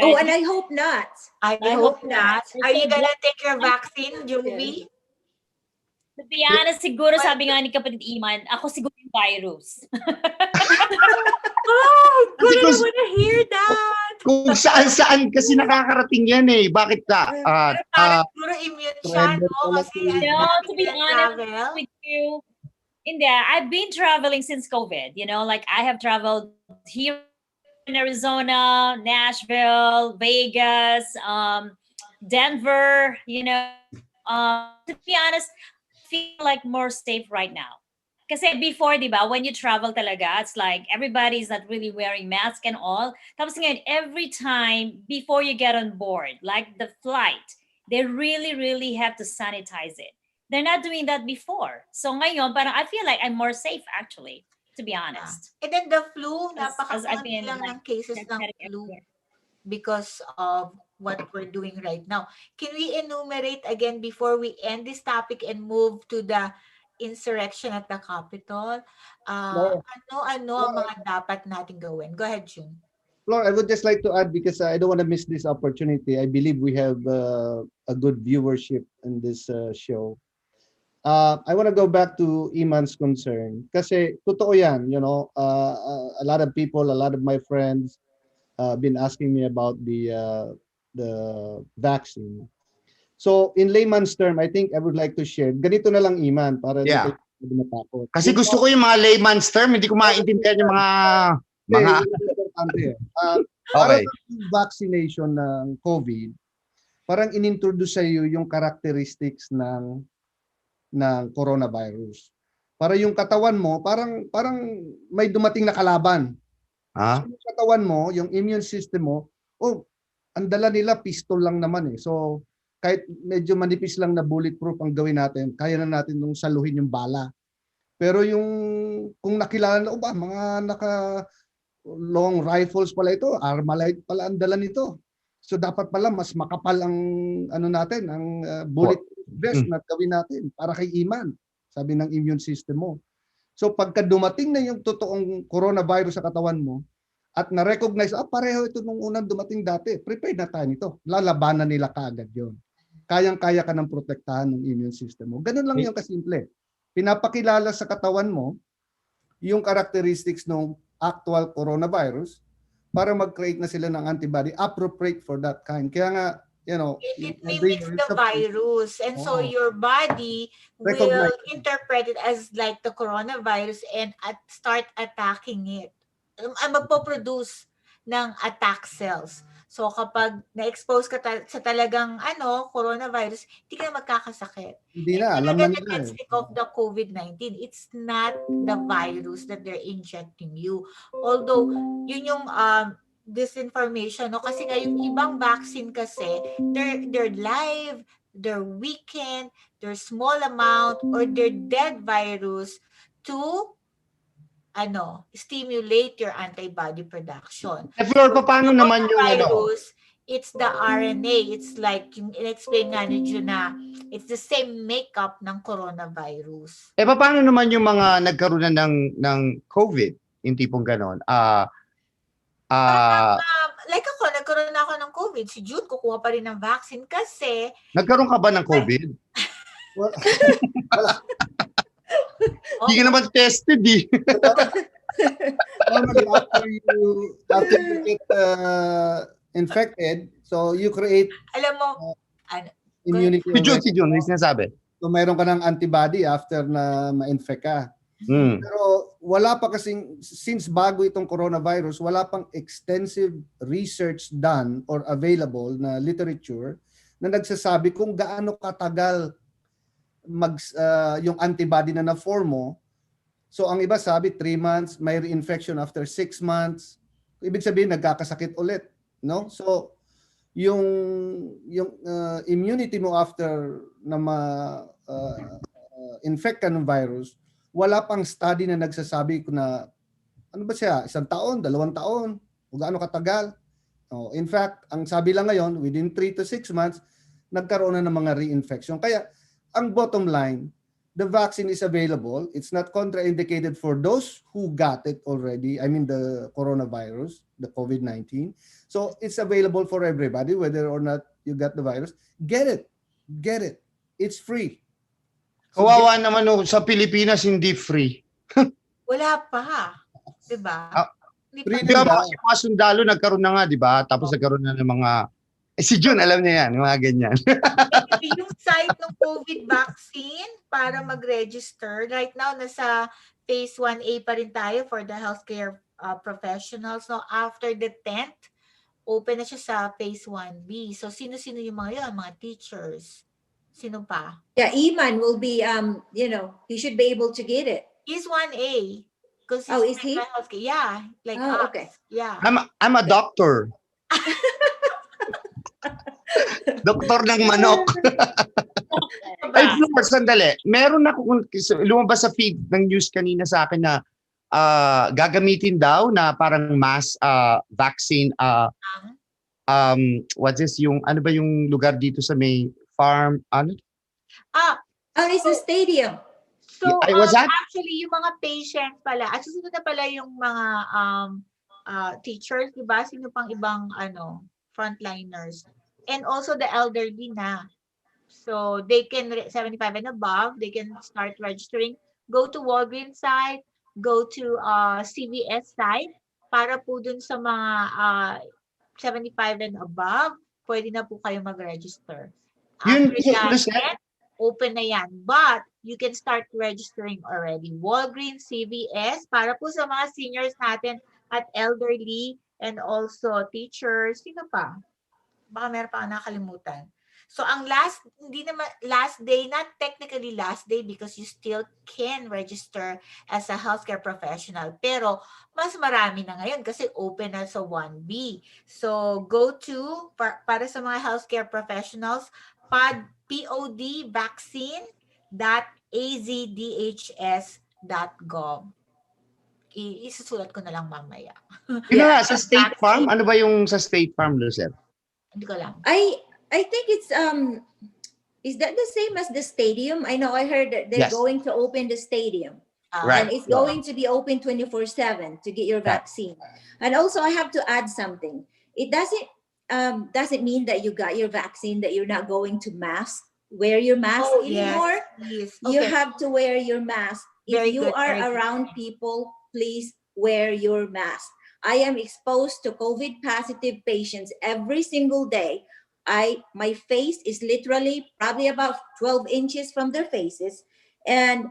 Oh, and I hope not. I hope not. Are you gonna take your vaccine, Joey? To be honest, siguro sabi nga ni kapatid Iman, ako siguro yung virus. Oh, good. I wanna hear that. Kung saan kasi nakakarating yan Bakit ka? Parang siguro immune siya, no? Kasi to be honest with you, I've been traveling since COVID. Like I have traveled here in Arizona, Nashville, Vegas, Denver. To be honest, feel like more safe right now. Kasi before, di ba, when you travel talaga, it's like everybody's not really wearing masks and all. Tapos ngayon, every time before you get on board, like the flight, they really, really have to sanitize it. They're not doing that before. So ngayon, parang I feel like I'm more safe actually, to be honest. And then the flu, As I've napakakunti been, lang ng cases ng flu everywhere. because of what we're doing right now. Can we enumerate again before we end this topic and move to the insurrection at the Capitol? Ano ang mga dapat natin gawin? Go ahead, June. Fleur, I would just like to add, because I don't want to miss this opportunity. I believe we have a good viewership in this show. I want to go back to Iman's concern. Kasi totoo yan, a lot of people, a lot of my friends been asking me about the vaccine. So in layman's term, I think I would like to share. Ganito na lang, Iman, para Yeah. hindi matakot. Kasi gusto ko yung mga layman's term, hindi ko maintindihan yung mga para sa vaccination ng COVID, parang inintroduce sa iyo yung characteristics ng coronavirus. Para yung katawan mo, parang may dumating na kalaban. So, yung katawan mo, yung immune system mo, ang dala nila pistol lang naman So kahit medyo manipis lang na bulletproof ang gawin natin, kaya na natin nung saluhin yung bala. Pero yung kung nakilala na ba, mga naka long rifles pala ito, Armalite pala ang dala nito. So dapat pala mas makapal ang ano natin, ang bulletproof vest na gawin natin para kay Iman, sabi ng immune system mo. So pagka dumating na yung totoong coronavirus sa katawan mo at na-recognize, pareho ito nung unang dumating dati, prepared na tayo nito. Lalabanan nila kaagad yon. Kayang-kaya ka ng protektahan ng immune system mo. Ganun lang yung kasimple. Pinapakilala sa katawan mo yung characteristics ng actual coronavirus para mag-create na sila ng antibody appropriate for that kind. Kaya nga, you know, It mimics the virus, and so Oo. your body will Recognize. interpret it as like the coronavirus and start attacking it. Magpo-produce ng attack cells. So kapag na-expose ka sa talagang coronavirus, hindi ka na magkakasakit. Hindi And na, you're alam na gonna nila get eh. sick of the COVID-19. It's not the virus that they're injecting you. Although, yun yung disinformation, no? Kasi nga yung ibang vaccine kasi, they're live, they're weakened, they're small amount, or they're dead virus to stimulate your antibody production. Fleur, paano naman yung Virus, it's the RNA. It's like, yung in-explain nga ni Jun na, it's the same makeup ng coronavirus. paano naman yung mga nagkaroon na ng COVID, yung tipong ganon? Like ako, nagkaroon na ako ng COVID. Si June, kukuha pa rin ng vaccine kasi Nagkaroon ka ba ng COVID? Hindi ka naman tested eh. Normally, after you get infected, so you create alam mo, immunity. Si Jun, may sinasabi. So mayroon ka ng antibody after na ma-infect ka. Pero wala pa kasing, since bago itong coronavirus, wala pang extensive research done or available na literature na nagsasabi kung gaano katagal yung antibody na na-form mo. So ang iba sabi 3 months, may reinfection after 6 months. Ibig sabihin nagkakasakit ulit, no? So yung immunity mo after na infect ka ng virus, wala pang study na nagsasabi na ano ba siya, 1 taon, 2 taon, o gaano katagal. In fact, ang sabi lang ngayon, within 3 to 6 months, nagkaroon na ng mga reinfection. Kaya ang bottom line, the vaccine is available. It's not contraindicated for those who got it already. I mean the coronavirus, the COVID-19. So it's available for everybody, whether or not you got the virus. Get it. Get it. It's free. So Kawawa naman sa Pilipinas, hindi free. wala pa. Diba? Hindi pa. Free Di ba ba? yung mga sundalo nagkaroon na nga, di ba? Tapos nagkaroon na ng mga... si Jun, alam niya yan, yung mga ganyan. Yung site ng COVID vaccine para mag-register, right now, nasa phase 1A pa rin tayo for the healthcare professionals. So, after the 10th, open na siya sa phase 1B. So, sino-sino yung mga yun? Mga teachers. Sino pa? Yeah, Iman will be, he should be able to get it. He's 1A. Oh, is he? Healthcare. Yeah. Like Oh, us. okay. Yeah. I'm a doctor. Doktor ng manok. Ay, Fleur, sandali. Meron ako, lumabas sa feed ng news kanina sa akin na gagamitin daw na parang mass vaccine. What's this? Yung, ano ba yung lugar dito sa may farm? Ano? It's a stadium. So, I was at- actually, yung mga patients pala, at susunod na pala yung mga teachers, di ba? Sino pang ibang frontliners. And also the elderly na. So, they can, 75 and above, they can start registering. Go to Walgreens site, go to CVS site, para po dun sa mga 75 and above, pwede na po kayo mag-register. Yun, After that, open na yan. But, you can start registering already. Walgreens, CVS, para po sa mga seniors natin at elderly and also teachers. Sino pa? Baka meron pa nakalimutan. So ang last, hindi naman last day, not technically last day because you still can register as a healthcare professional. Pero mas marami na ngayon kasi open na sa 1B. So go to, para sa mga healthcare professionals, podvaccine.azDHS.gov. Isusulat ko na lang mamaya. Yun na nga, sa State Farm, ano ba yung sa State Farm, Lucette? Hindi ko lang. I think it's is that the same as the stadium? I know I heard that they're Yes. going to open the stadium. Right. And it's going to be open 24/7 to get your vaccine. And also I have to add something. It doesn't mean that you got your vaccine that you're not going to wear your mask anymore. Yes. You Okay. have to wear your mask. If Very you good, are very good. around people, please wear your mask. I am exposed to COVID positive patients every single day. My face is literally probably about 12 inches from their faces, and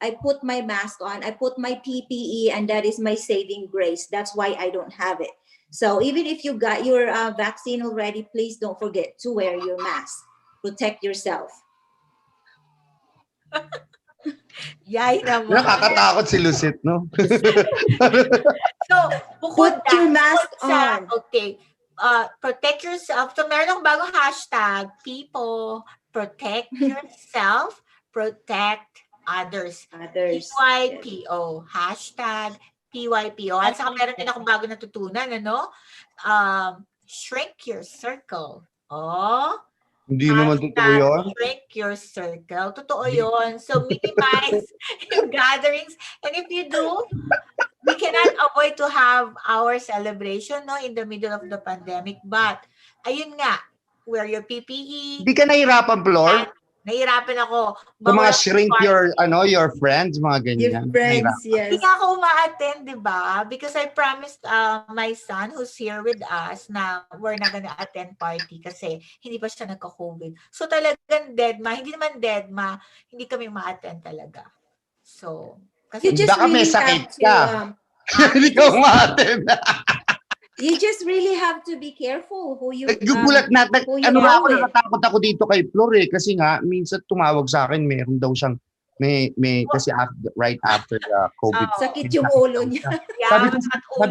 I put my mask on, I put my PPE, and that is my saving grace. That's why I don't have it. So even if you got your vaccine already, please don't forget to wear your mask. Protect yourself. Yay naman. Nakakatakot si Lucette, no? So, bukod Put your mask sa, on. okay, protect yourself. So, meron akong bagong hashtag, people, protect yourself, protect others. Others. PYPO. Hashtag PYPO. At saka meron din akong bago natutunan, ano? Shrink your circle. Oh, Hindi naman totoo yun. shrink your circle. Totoo yun. So, minimize your gatherings. And if you do, we cannot avoid to have our celebration, no, in the middle of the pandemic. But, ayun nga, wear your PPE. Hindi ka nahirapan, Fleur? Nahirapan ako. Sa mga Bawal shrink ako. your friends, mga Your ganyan. friends, Hindi yes. nga ako uma-attend, di ba? Because I promised my son who's here with us na we're not gonna attend party kasi hindi pa siya nagka-COVID. So talagang deadma, hindi naman deadma, hindi kami ma-attend talaga. So, kasi You just Baka may really sakit have to, ka. Hindi ka umaten. you just really have to be careful who you Nagugulat na. who you Ano nga ako, are with. natatakot ako dito kay Fleur eh. Kasi nga, minsan tumawag sa akin, meron daw siyang, kasi right after the COVID. Sakit yung ulo niya. Sabi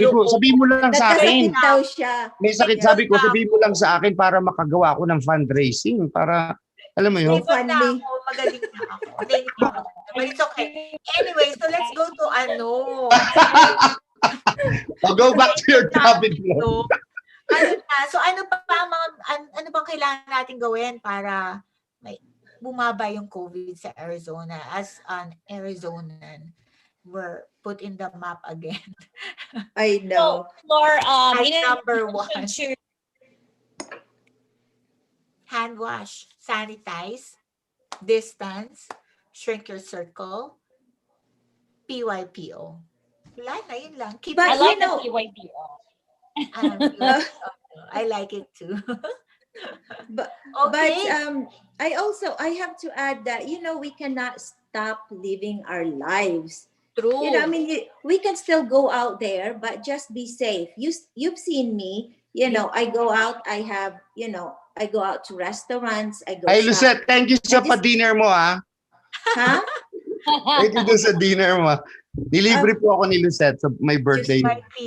ko, sabi mo lang sa akin. Nagkasakit daw siya. May sakit, Yeah. sabi ko, sabi mo lang sa akin para makagawa ko ng fundraising. Para, alam mo yun? So funny. Magaling na ako. Thank you. But it's okay. Anyway, so let's go to Go back to your topic. So, ano pa ang mga, ano bang kailangan natin gawin para may bumaba yung COVID sa Arizona? As an Arizonan, we're put in the map again. I know. So, Fleur, As in number addition one, to hand wash, sanitize, distance, shrink your circle, PYPO. Wala na, yun lang. Keep But I like you the know- PYPO. I like it too. But Okay. I have to add that we cannot stop living our lives. True. I mean, we can still go out there, but just be safe. You've seen me. I go out. I go out to restaurants. I go. Ay, shop. Lucette, thank you sa I just- pa-dinner mo, ha? Huh? Thank you dun sa dinner mo. Nilibre po ako ni Lucette sa my birthday.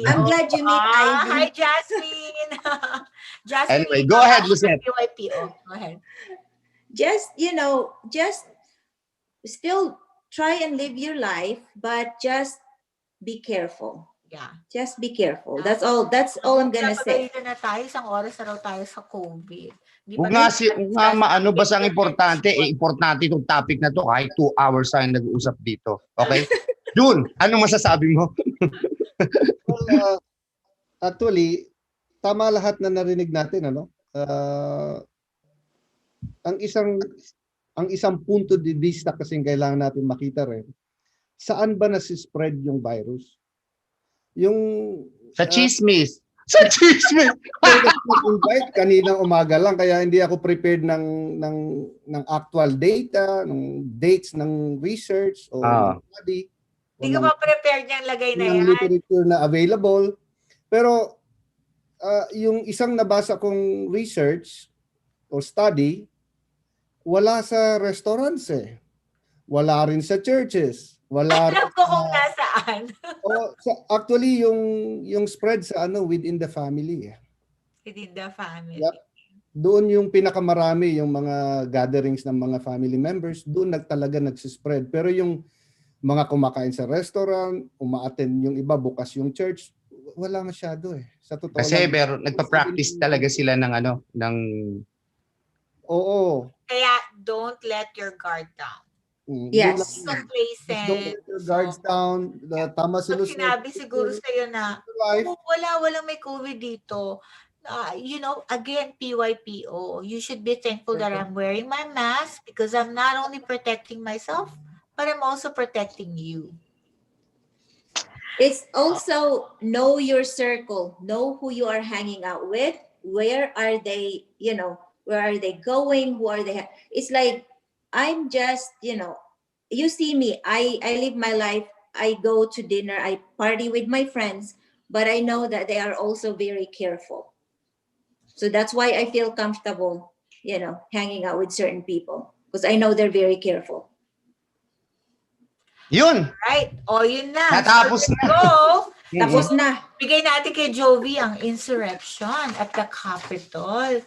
I'm glad you meet Ivy. Hi, Jasmine. Jasmine. Anyway, go ahead, Lucette. PYPO. Go ahead. Just still try and live your life, but just be careful. Yeah. Just be careful. That's all I'm gonna say. Napagalitan na tayo, isang oras na raw tayo sa COVID. Di Huwag ba nga maano, basta ang importante, importante itong topic na to, kahit 2 hours tayo nag-uusap dito. Okay? June, ano masasabi mo? Well, actually, tama lahat na narinig natin, ano? Ang isang punto de vista kasing kailangan natin makita rin, saan ba nasi-spread yung virus? Yung Sa chismis. Sa chismis! invite kaninang umaga lang kaya hindi ako prepared ng actual data, ng dates ng research o ng study. Hindi ka pa prepared niyang lagay na ng yan. literature na available. Pero yung isang nabasa kong research o study wala sa restaurants eh. Wala rin sa churches. Wala rin Alam ko kung nasaan. actually yung spread sa within the family eh. Within the family. Yep. Doon yung pinakamarami yung mga gatherings ng mga family members, doon talaga nagsispread. Pero yung mga kumakain sa restaurant, umaattend yung iba, bukas yung church, wala masyado eh. Sa totoo Kasi lang. pero nagpa-practice talaga sila ng Oo. Kaya don't let your guard down. Yes. Some Just don't places. let your guards down. Tama Pag solusyon. sinabi siguro sa'yo na, Life. oh, walang may COVID dito. Again, PYPO, you should be thankful that I'm wearing my mask because I'm not only protecting myself, but I'm also protecting you. It's also know your circle, know who you are hanging out with, where are they, where are they going, who are they? It's like, I'm just, you see me, I live my life, I go to dinner, I party with my friends, but I know that they are also very careful. So that's why I feel comfortable, hanging out with certain people because I know they're very careful. Yun. Right? O, yun na. Natapos So, na. let's go. Tapos na. Bigay natin kay Jovi ang insurrection at the Capitol.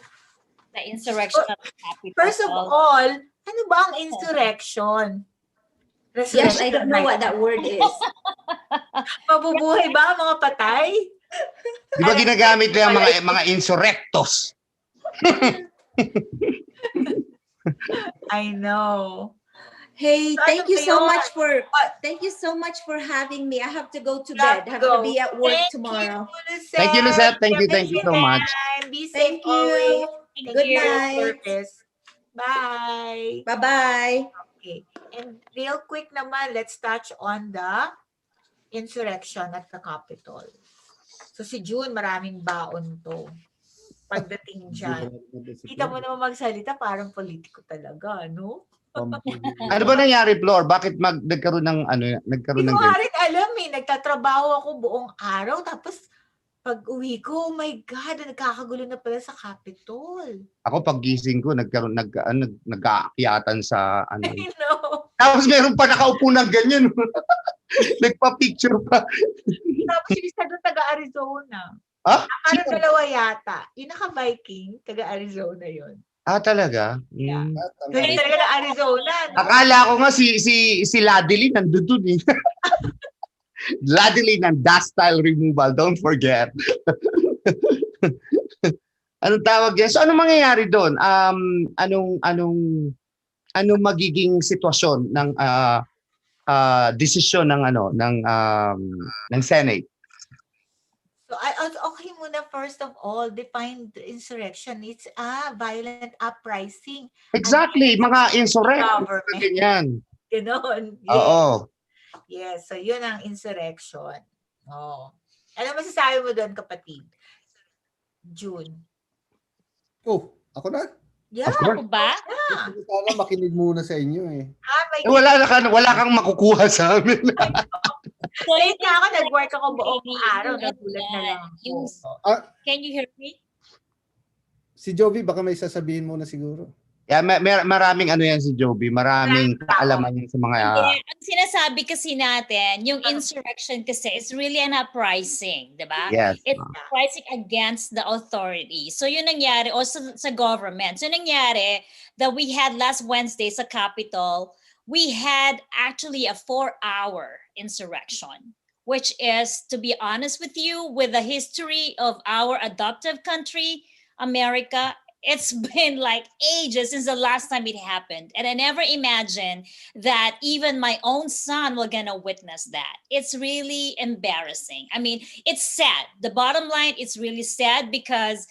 The insurrection of the Capitol. First of all, ano ba ang insurrection? Yes, I don't know what that word is. Mabubuhay ba ang mga patay? Di ba ginagamit nila mga insurrectos? I know. Hey, So, thank ano you ba so yun? much for having me. I have to go to You have bed. to I have to go. be at work Thank tomorrow. Thank you, Lucette. Thank you so much. Be safe Thank you. always. Thank Good you. night. Bye. Bye-bye. Okay. And real quick naman, let's touch on the insurrection at the Capitol. So si June, maraming baon to. Pagdating dyan. Kita mo naman magsalita, parang politiko talaga, no? Ano ba nangyari, Flor? Bakit nagkaroon ng nagkaroon Hindi ng ko nga rin alam eh. Nagtatrabaho ako buong araw. Tapos pag uwi ko, oh my God, nagkakagulo na pala sa Capitol. Ako paggising ko nagkaakyatan sa I know. Tapos meron pa nakaupo ng ganyan. Nagpa-picture pa. Tapos yung isa doon, taga-Arizona. Ah? Parang dalawa yata. Yung naka-Viking, taga-Arizona yun. Talaga? Yeah. Mm. Kasi talaga na Arizona. No? Akala ko nga si Ladily nandun dun eh. Ladily ng dust style removal, don't forget. Anong tawag yan? So anong mangyayari doon? Anong magiging sitwasyon ng desisyon ng Senate? So, okay muna, first of all, define the insurrection. It's a violent uprising. Exactly, mga insurrect. Government. Ganyan. Ganon. Yes. Oo. Yes, so yun ang insurrection. Oh. Ano masasabi mo doon, kapatid? June. Oh, ako na? Yeah. Of course. Ako ba? Yeah. Sana makinig muna sa inyo eh. May Wala kang makukuha sa amin. So, Late na ako, nag-work ako buong araw. Yung- Nagulat na lang yung- ako. Can you hear me? Si Jovi, baka may sasabihin muna siguro. Yeah, maraming yan si Joby. Maraming kaalaman yan sa mga... Hindi, ang sinasabi kasi natin, yung insurrection kasi is really an uprising, di ba? Yes. It's uprising against the authority. So yun nangyari, o sa government. So yun nangyari that we had last Wednesday sa Capitol, we had actually a 4-hour insurrection, which is, to be honest with you, with the history of our adoptive country, America, it's been like ages since the last time it happened. And I never imagined that even my own son will gonna witness that. It's really embarrassing. I mean, it's sad. The bottom line, it's really sad because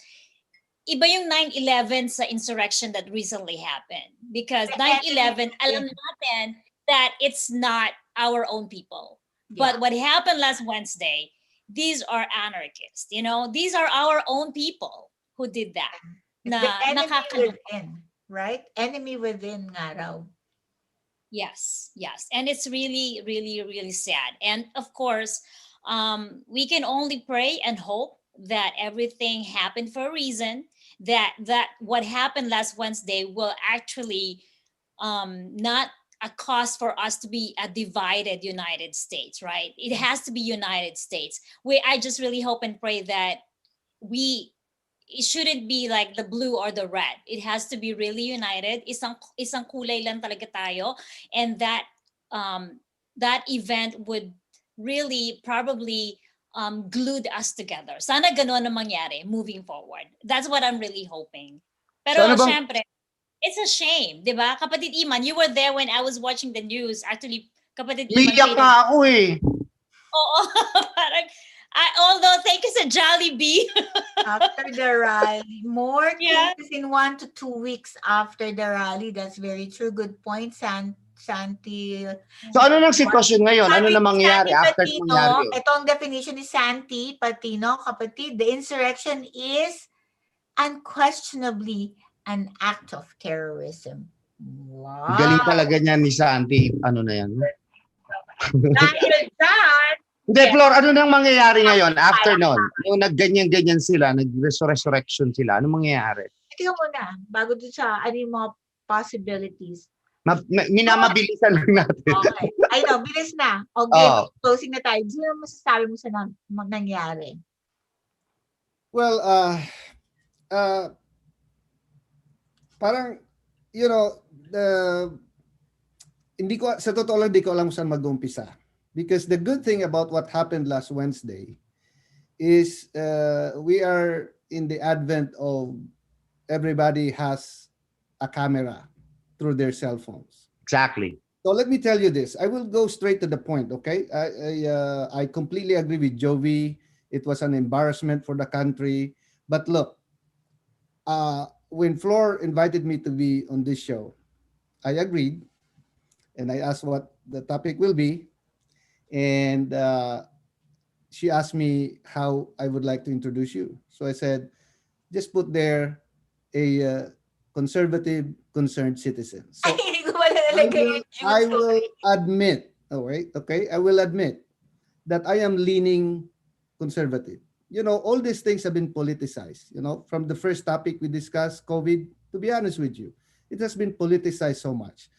iba yung 9/11 sa insurrection that recently happened. Because 9/11, alam natin that it's not our own people. But what happened last Wednesday, these are anarchists, these are our own people who did that. The enemy within, right? Enemy within nga raw. Yes. And it's really, really, really sad. And of course, we can only pray and hope that everything happened for a reason, that what happened last Wednesday will actually not a cause for us to be a divided United States, right? It has to be United States. I just really hope and pray that it shouldn't be like the blue or the red. It has to be really united. Isang kulay lang talaga tayo, and that event would really probably glued us together. Sana ganun ang mangyari moving forward. That's what I'm really hoping. Pero So ano bang- syempre, it's a shame, di ba? Kapatid Iman, you were there when I was watching the news. Actually, kapatid Iman. Iyak nga ako eh. Oo, parang, although thank you sa Jollibee. After the rally, more Yeah. cases in 1 to 2 weeks after the rally. That's very true. Good point, Santi. So ano nang sitwasyon ngayon? Ano Sabi na ni mangyayari Santi after Patino, mangyari yun? ito ang definition ni Santi Patino, kapatid. The insurrection is unquestionably an act of terrorism. Wow. Galing talaga niyan ni Santi. Ano na yan? Dahil dyan, Hindi, Flor, ano nang mangyayari ngayon after nun? Yung nagganyan-ganyan sila, nag-resurrection sila, ano mangyayari? tingnan mo na, bago dun sa ano yung mga possibilities. Minamabilisan lang natin. Okay. I know, bilis na. Okay, Oh. closing na tayo. Ano masasabi mo sa nangyari? Well, parang, you know, hindi ko, sa totoo lang, di ko alam saan mag-umpisa. Because the good thing about what happened last Wednesday is we are in the advent of everybody has a camera through their cell phones. Exactly. So let me tell you this. I will go straight to the point, okay? I completely agree with Jovi. It was an embarrassment for the country. But look, when Fleur invited me to be on this show, I agreed. And I asked what the topic will be. And she asked me how I would like to introduce you. So I said, just put there a conservative, concerned citizen. So Hindi ko wala nalagay yung I juice. will admit, all right, okay, I will admit that I am leaning conservative. You know, all these things have been politicized. You know, from the first topic we discussed, COVID, to be honest with you, it has been politicized so much.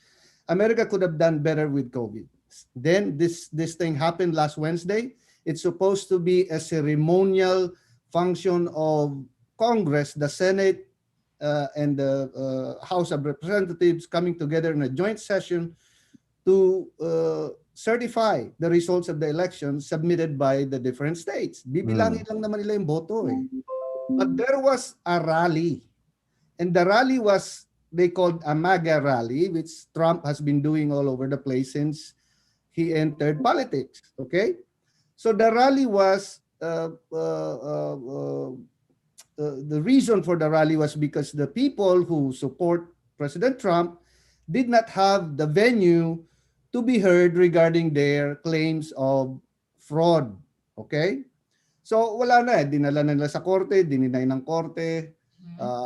America could have done better with COVID. Then this thing happened last Wednesday. It's supposed to be a ceremonial function of Congress, the Senate, and the House of Representatives coming together in a joint session to certify the results of the election submitted by the different states. Bibilangin lang naman nila yung boto eh. But there was a rally. And the rally was, they called a MAGA rally, which Trump has been doing all over the place since he entered politics. Okay? So the rally was, the reason for the rally was because the people who support President Trump did not have the venue to be heard regarding their claims of fraud. Okay? So wala na eh. Dinala na nila sa korte, dininay ng korte,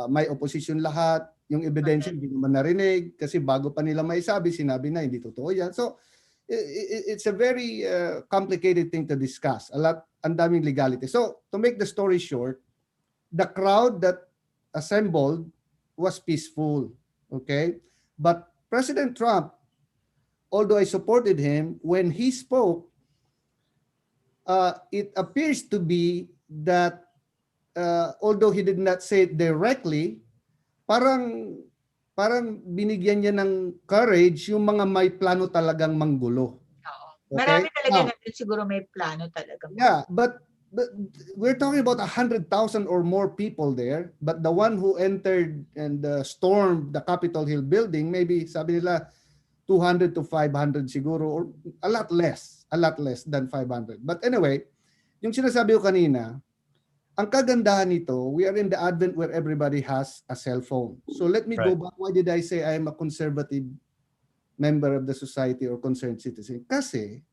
may opposition lahat. Yung ebidensya hindi naman narinig kasi bago pa nila maisabi, sinabi na hindi totoo yan. So it's a very complicated thing to discuss. Ang daming legality. So to make the story short, the crowd that assembled was peaceful. Okay? But President Trump, although I supported him, when he spoke, it appears to be that although he did not say it directly, parang binigyan niya ng courage yung mga may plano talagang manggulo. Okay? Marami talaga natin siguro may plano talaga. Yeah, but we're talking about 100,000 or more people there, but the one who entered and stormed the Capitol Hill building, maybe sabi nila 200 to 500 siguro, or a lot less than 500. But anyway, yung sinasabi ko kanina, ang kagandahan nito, we are in the advent where everybody has a cell phone. So let me go back. Why did I say I am a conservative member of the society or concerned citizen? Kasi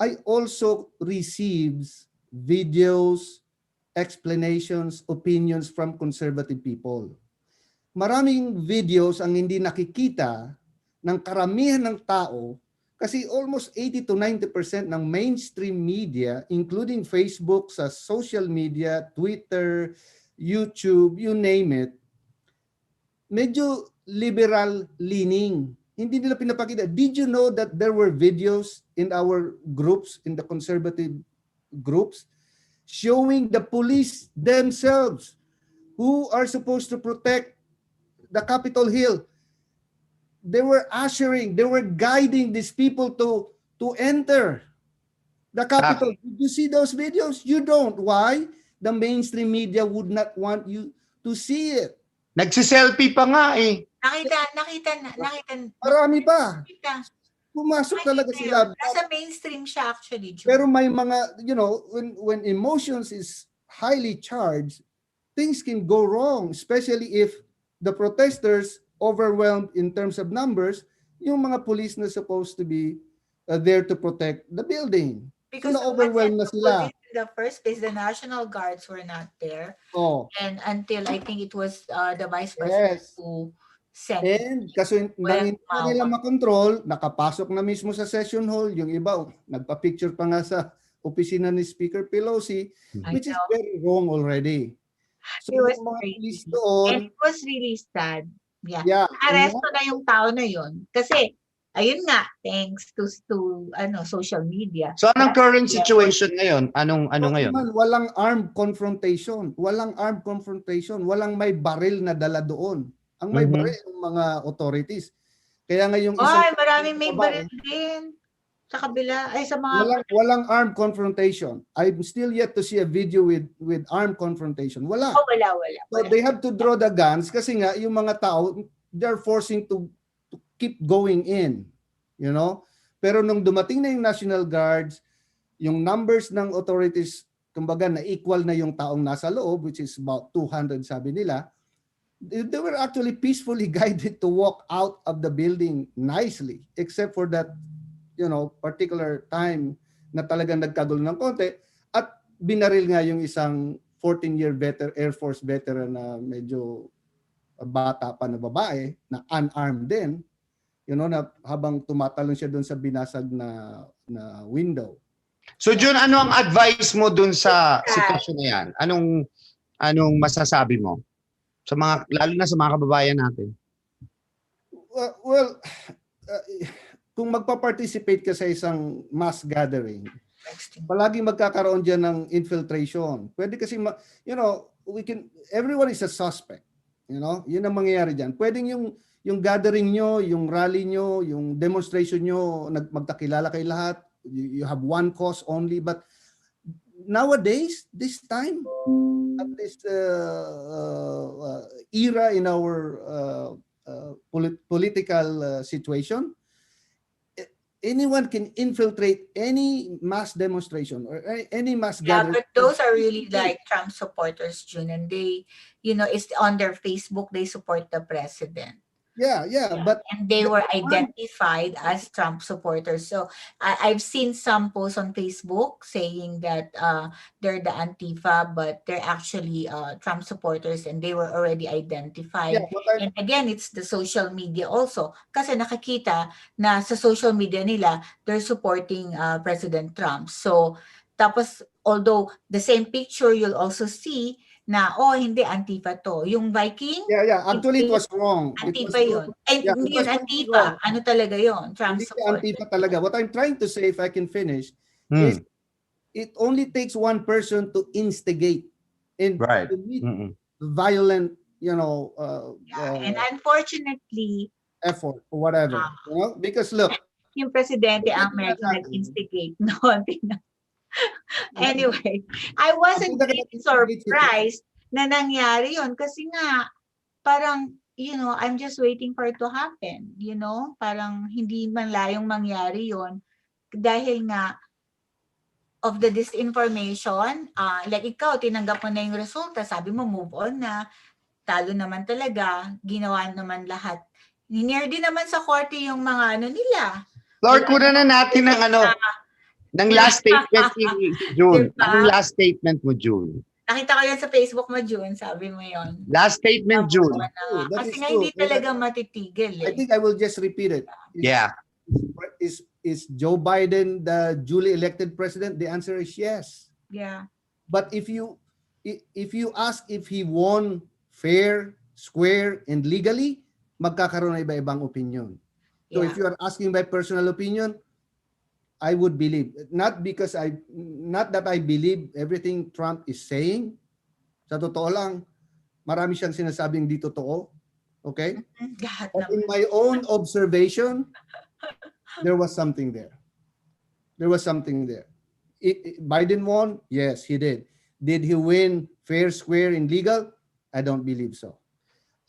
I also receives videos, explanations, opinions from conservative people. Maraming videos ang hindi nakikita ng karamihan ng tao kasi almost 80 to 90% ng mainstream media, including Facebook, sa social media, Twitter, YouTube, you name it, medyo liberal leaning. Hindi nila pinapakita. Did you know that there were videos in our groups, in the conservative groups, showing the police themselves who are supposed to protect the Capitol Hill? They were ushering, they were guiding these people to enter the Capitol. Did you see those videos? You don't. Why? The mainstream media would not want you to see it. Nagsiselfie pa nga eh. Nakita. Marami pa. Nakita. Pumasok talaga Nakita sila. yun. Nasa mainstream siya actually, June. Pero may mga, you know, when emotions is highly charged, things can go wrong, especially if the protesters overwhelmed in terms of numbers, yung mga police na supposed to be there to protect the building. Because So na-overwhelm na sila. in the first place, the National Guards were not there. Oh. And until I think it was the Vice President Yes. who sent And kasi nang hindi nila makontrol, nakapasok na mismo sa session hall, yung iba nagpa-picture pa nga sa opisina ni Speaker Pelosi, which is very wrong already. So It was yung mga crazy. police doon, And it was really sad. Yeah. yeah, Aresto na yung tao na yun. Kasi, ayun nga, thanks to social media. So anong current situation ngayon? Ano ngayon? man, walang armed confrontation. Walang armed confrontation. Walang may baril na dala doon. Ang may Mhm. baril yung mga authorities. Kaya nga yung Ay, maraming may babae, baril din. Sa kabila, ay sa mga... walang armed confrontation. I'm still yet to see a video with armed confrontation. Wala. Oh, wala. So they have to draw the guns kasi nga yung mga tao, they're forcing to keep going in. You know? Pero nung dumating na yung National Guards, yung numbers ng authorities, kumbaga na equal na yung taong nasa loob, which is about 200 sabi nila, they were actually peacefully guided to walk out of the building nicely, except for that, you know, particular time na talagang nagkagulo ng konti at binaril nga yung isang 14-year Air Force veteran na medyo bata pa na babae na unarmed din, you know, na habang tumatalon siya doon sa binasag na window. So Jun, ano ang advice mo dun sa sitwasyon na yan? Anong masasabi mo? Sa mga, lalo na sa mga kababayan natin. Well, kung magpa-participate ka sa isang mass gathering, palagi magkakaroon dyan ng infiltration. Pwede kasi, you know, everyone is a suspect. You know, yun ang mangyayari dyan. Pwedeng yung gathering nyo, yung rally nyo, yung demonstration nyo, magkakilala kay lahat. You have one cause only. But nowadays, this time, at this era in our political situation, anyone can infiltrate any mass demonstration or any mass gathering. But those are really like Trump supporters, June, and they, you know, it's on their Facebook, they support the president. Yeah, but and they were identified as Trump supporters. So I've seen some posts on Facebook saying that they're the Antifa, but they're actually Trump supporters, and they were already identified. Yeah, and again, it's the social media also. Kasi nakikita na sa social media nila, they're supporting President Trump. So, tapos, although the same picture, you'll also see na, oh, hindi, Antifa to. Yung Viking? Yeah. Actually, it was wrong. Antifa yun. Ay, hindi yun Antifa. Ano talaga yun? Trump supporter. Antifa talaga. What I'm trying to say, if I can finish, is it only takes one person to instigate and to meet violent, you know, and unfortunately, effort or whatever. You know? Because look, yung presidente ang medyo nag-instigate noon. Anyway, I wasn't really surprised na nangyari yun kasi nga parang, you know, I'm just waiting for it to happen, you know, parang hindi man layong mangyari yun dahil nga of the disinformation, like ikaw, tinanggap mo na yung resulta, sabi mo move on na, talo naman talaga, ginawa naman lahat. Ninir din naman sa korte yung mga ano nila. Fleur, kunan na natin ng last statement ni June. Anong last statement mo, June? Nakita ko yan sa Facebook mo, June. Sabi mo yon. Last statement, June. Kasi nga hindi talaga matitigil. I think I will just repeat it. Yeah. Is Joe Biden the duly elected president? The answer is yes. Yeah. But if you if you ask if he won fair, square, and legally, magkakaroon ng iba-ibang opinion. So if Yeah. you are asking my personal opinion, I would believe, not that I believe everything Trump is saying. Sa totoo lang, marami siyang sinasabing di totoo. Okay? Lahat But naman. in my own observation, there was something there. There was something there. Biden won? Yes, he did. Did he win fair, square, and legal? I don't believe so.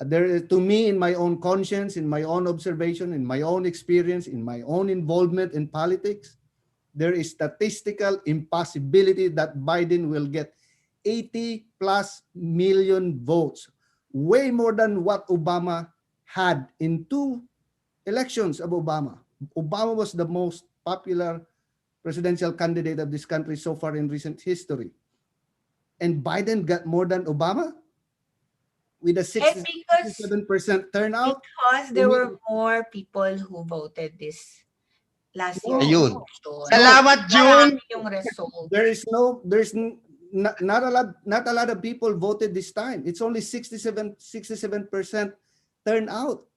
To me, in my own conscience, in my own observation, in my own experience, in my own involvement in politics, there is statistical impossibility that Biden will get 80 plus million votes, way more than what Obama had in 2 elections of Obama. Obama was the most popular presidential candidate of this country so far in recent history. And Biden got more than Obama with a And because 67% turnout. there were more people who voted this last year. Ayun. election. Salamat, June. Marami yung result. Not a lot of people voted this time. It's only 67% turnout.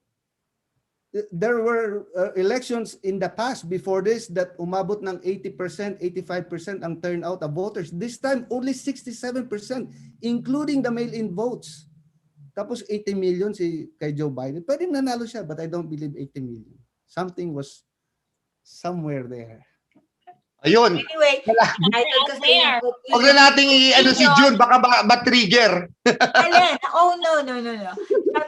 There were elections in the past before this that umabot ng 80%, 85% ang turnout of voters. This time, only 67%, including the mail-in votes. Tapos 80 million kay Joe Biden. Pwedeng nanalo siya, but I don't believe 80 million. Something was somewhere there. Ayun. Anyway, excited kasi there. Huwag na nating i-ano si June, baka ma-trigger. Alin? Oh, no.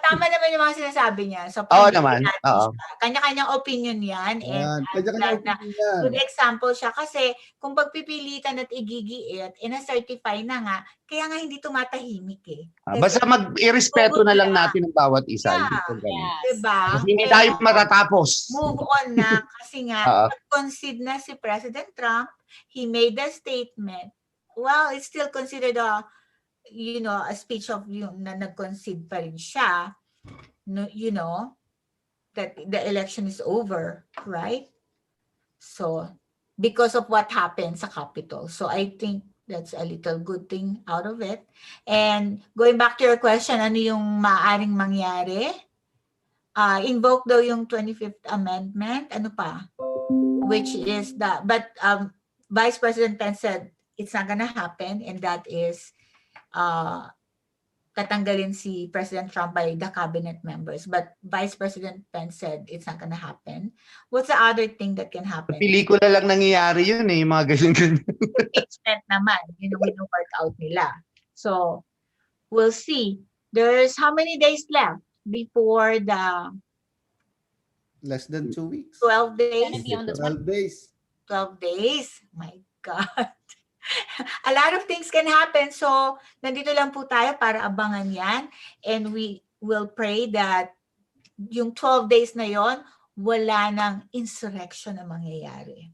Tama naman yung mga sinasabi niya. So, Oo pwede naman. natin Oo. siya. Kanya-kanyang opinion yan. And Ayan, I'm kanya-kanya glad na opinion yan. good example siya. Kasi kung pagpipilitan at igigiit, na-certify na nga, kaya nga hindi tumatahimik eh. Kasi, Basta mag-irespeto na lang natin ang bawat isa. Yeah. Hindi po ganun. Yes. diba? Kasi hindi Kaya tayo matatapos. move on na kasi nga, Oo. nag-concede na si President Trump. He made a statement. Well, it's still considered a speech of yung na nag-concede pa rin siya. No, that the election is over, right? So, because of what happened sa Capitol. So, I think that's a little good thing out of it. And going back to your question, ano yung maaaring mangyari? Invoke daw yung 25th Amendment. Ano pa? Which is Vice President Pence said it's not gonna happen, and that is tatanggalin si President Trump by the cabinet members. But Vice President Pence said it's not gonna happen. What's the other thing that can happen? Pelikula lang nangyayari yun eh, yung mga ganyan-ganyan. Impeachment naman, wino-work out nila. So, we'll see. There's how many days left before the Less than 2 weeks. 12 days? Gonna be on the 12 days. 12 days. My God. A lot of things can happen. So, nandito lang po tayo para abangan yan. And we will pray that yung 12 days na yon, wala nang insurrection na mangyayari.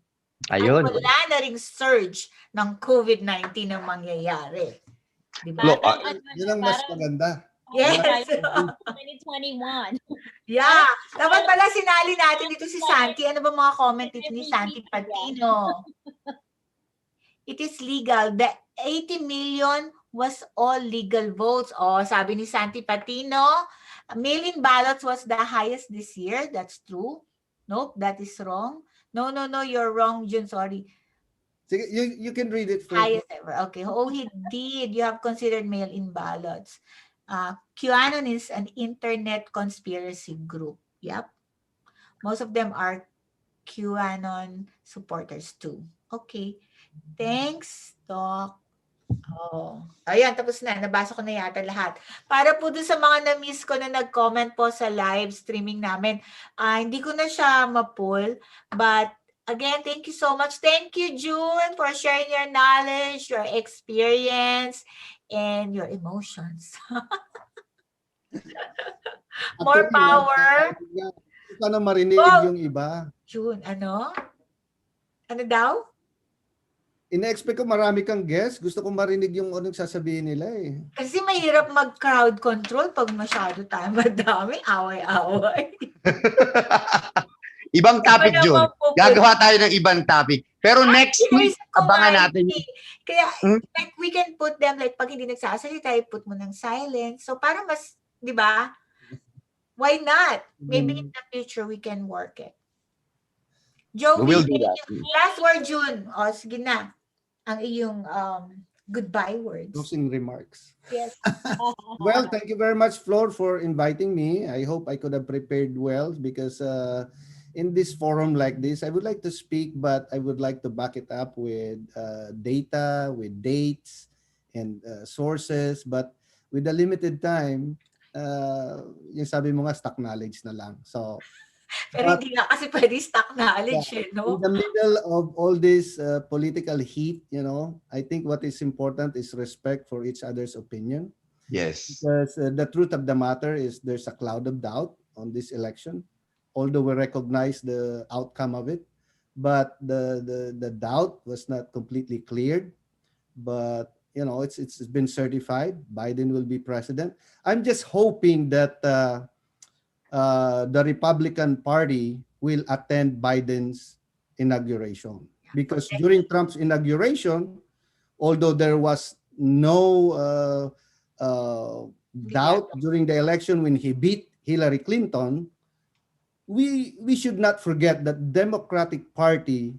Ayun. At wala na ring surge ng COVID-19 na mangyayari. Diba? Look, Yun ang mas maganda. Yes. 2021. Yeah. Dapat pala sinali natin dito si Santi. Ano ba mga comment dito ni Santi Patino? It is legal. The 80 million was all legal votes. Oh, sabi ni Santi Patino, mail-in ballots was the highest this year. That's true. Nope, that is wrong. No, you're wrong, Jun. Sorry. Sige, you can read it first. Highest ever. Okay. Oh, he did. You have considered mail-in ballots. QAnon is an internet conspiracy group. Yep. Most of them are QAnon supporters too. Okay. Thanks, Doc. Oh. Ayan, tapos na. Nabasa ko na yata lahat. Para po dun sa mga na-miss ko na nag-comment po sa live streaming namin, hindi ko na siya ma-pull. But again, thank you so much. Thank you, June, for sharing your knowledge, your experience, and your emotions. More power. Sana marinig Oh. yung iba. June, ano? Ano daw? Ina-expect ko marami kang guests. Gusto ko marinig yung anong sasabihin nila eh. Kasi mahirap mag-crowd control pag masyado tayo madami, away-away. Ibang topic, Wala Jun. bang pupunta? Gagawa tayo ng ibang topic. Pero next week, Naisip ko abangan nga natin. yun eh. Kaya, Hmm? like, we can put them, like, pag hindi nagsasalita, put mo ng silence. So, para mas, di ba? Why not? Maybe in the future, we can work it. Joey, We will do thank that. you. Last word, June. O, sige na. Ang iyong goodbye words. Closing remarks. Yes. Well, thank you very much, Fleur, for inviting me. I hope I could have prepared well because in this forum like this, I would like to speak, but I would like to back it up with data, with dates, and sources. But with the limited time, yung sabi mo nga, stock knowledge na lang. So, Pero hindi nga kasi pwede stock knowledge, in no? the middle of all this political heat, I think what is important is respect for each other's opinion. Yes. Because the truth of the matter is there's a cloud of doubt on this election, although we recognize the outcome of it, but the doubt was not completely cleared. But it's been certified. Biden will be president. I'm just hoping that the Republican Party will attend Biden's inauguration, because during Trump's inauguration, although there was no doubt during the election when he beat Hillary Clinton, we should not forget that Democratic Party,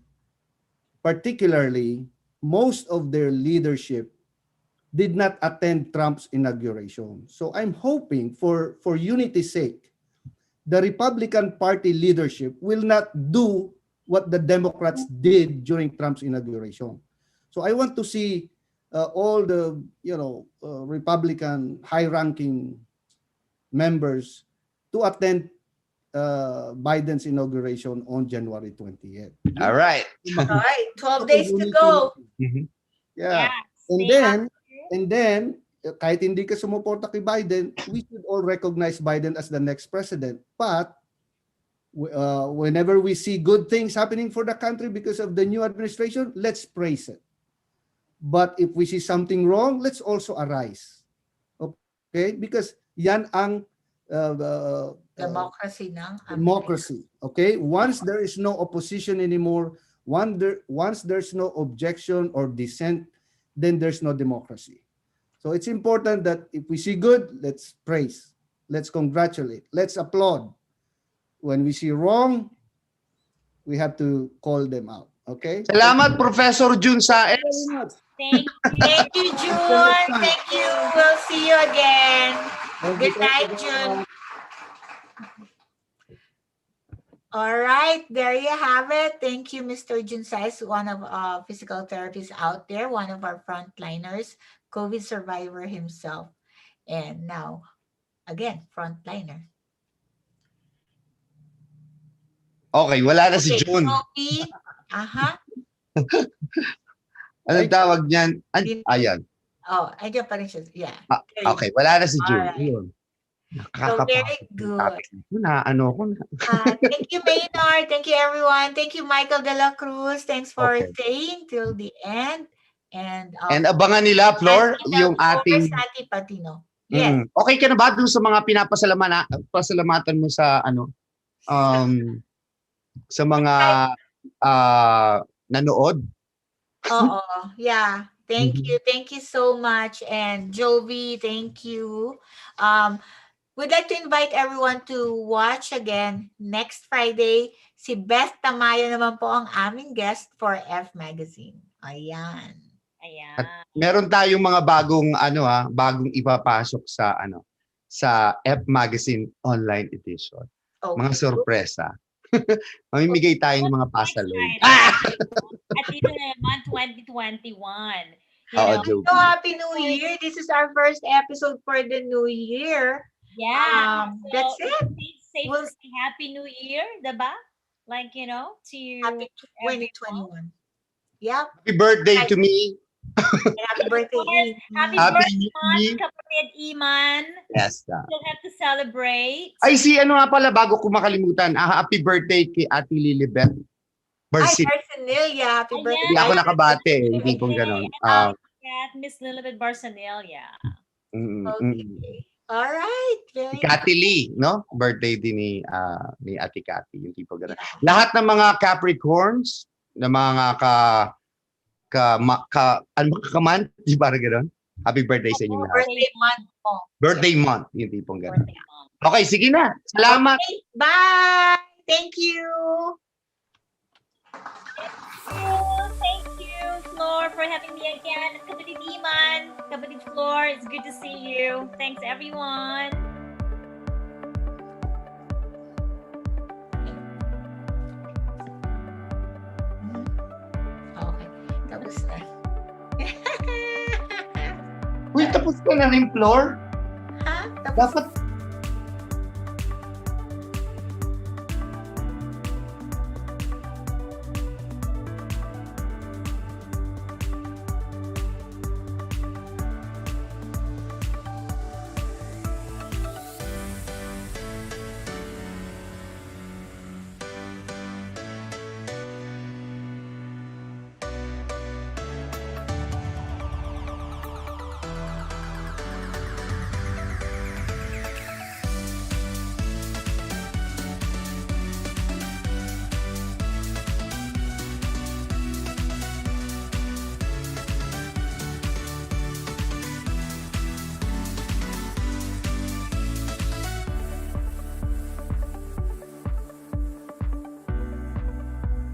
particularly most of their leadership, did not attend Trump's inauguration. So I'm hoping for unity's sake, the Republican Party leadership will not do what the Democrats did during Trump's inauguration. So I want to see all the Republican high-ranking members to attend Biden's inauguration on January 20th. All right. All right, 12 days to go. Yeah. Yes. And then, kahit hindi ka sumuporta kay Biden, we should all recognize Biden as the next president. But whenever we see good things happening for the country because of the new administration, let's praise it. But if we see something wrong, let's also arise. Okay? Because yan ang Democracy ng democracy. Okay? Once there is no opposition anymore, once there's no objection or dissent, then there's no democracy. So it's important that if we see good, let's praise, let's congratulate, let's applaud. When we see wrong, we have to call them out. Okay? Salamat, Professor Jun Saez. Thank you. Thank you, June. Thank you. We'll see you again. Good night, June. All right, there you have it. Thank you, Mr. Jun Saez, one of physical therapists out there, one of our frontliners, COVID survivor himself, and now, again, frontliner. Okay, wala na si Jun. Sophie, Anong tawag niyan? Ayan. Oh, andyan pa rin siya. Yeah. Okay, wala na si Jun. Alright. Ayun. So, very good. Ano ko na. Thank you, Maynard. Thank you, everyone. Thank you, Michael De La Cruz. Thanks for Okay. staying till the end. And abangan nila, Fleur, yung ating... Santi Patino. Yes. Okay ka na ba dun sa mga pasalamatan mo sa sa mga nanood? Oo. Yeah. Thank you. Thank you so much. And Jovi, thank you. We'd like to invite everyone to watch again next Friday. Si Beth Tamayo naman po ang aming guest for F Magazine. Ayan. Ayan. Meron tayong mga bagong ipapasok sa F Magazine online edition. Okay. Mga sorpresa. Mamimigay tayo ng mga pasalubong. At dito naman, 2021. Jovi. So, Happy New Year. This is our first episode for the new year. Yeah. That's it. It's safe to say Happy New Year, diba? Like, to Happy 2021. Yep. Happy birthday to me. Happy birthday. Ian. Happy Happy birthday, New Year. kapatid Iman. Yes. Still have to celebrate. Ay, nga pala, bago ko makalimutan, happy birthday kay Ate Lilibet Ay, Barsit. Barcenelia. Happy birthday. Hindi ako nakabate, hindi kong ganon. Miss Lilibet Barcenelia. Okay. All right. Si Very Cathy Lee, no? Birthday din ni Ate Cathy, yung tipo gano'n. Yeah. Lahat ng mga Capricorns, na mga ano ba, kaman, di ba gano'n? Happy birthday sa inyong lahat. Birthday month mo. Birthday month, yung tipong gano'n. Birthday month. Okay, sige na. Salamat. Okay, bye. Thank you. Thank you, Fleur, for having me again. Kapatid Iman, Kapatid Fleur, it's good to see you. Thanks, everyone. Okay. Tapos na. Uy, tapos ka na rin, Flor. Ha? Tapos Dapat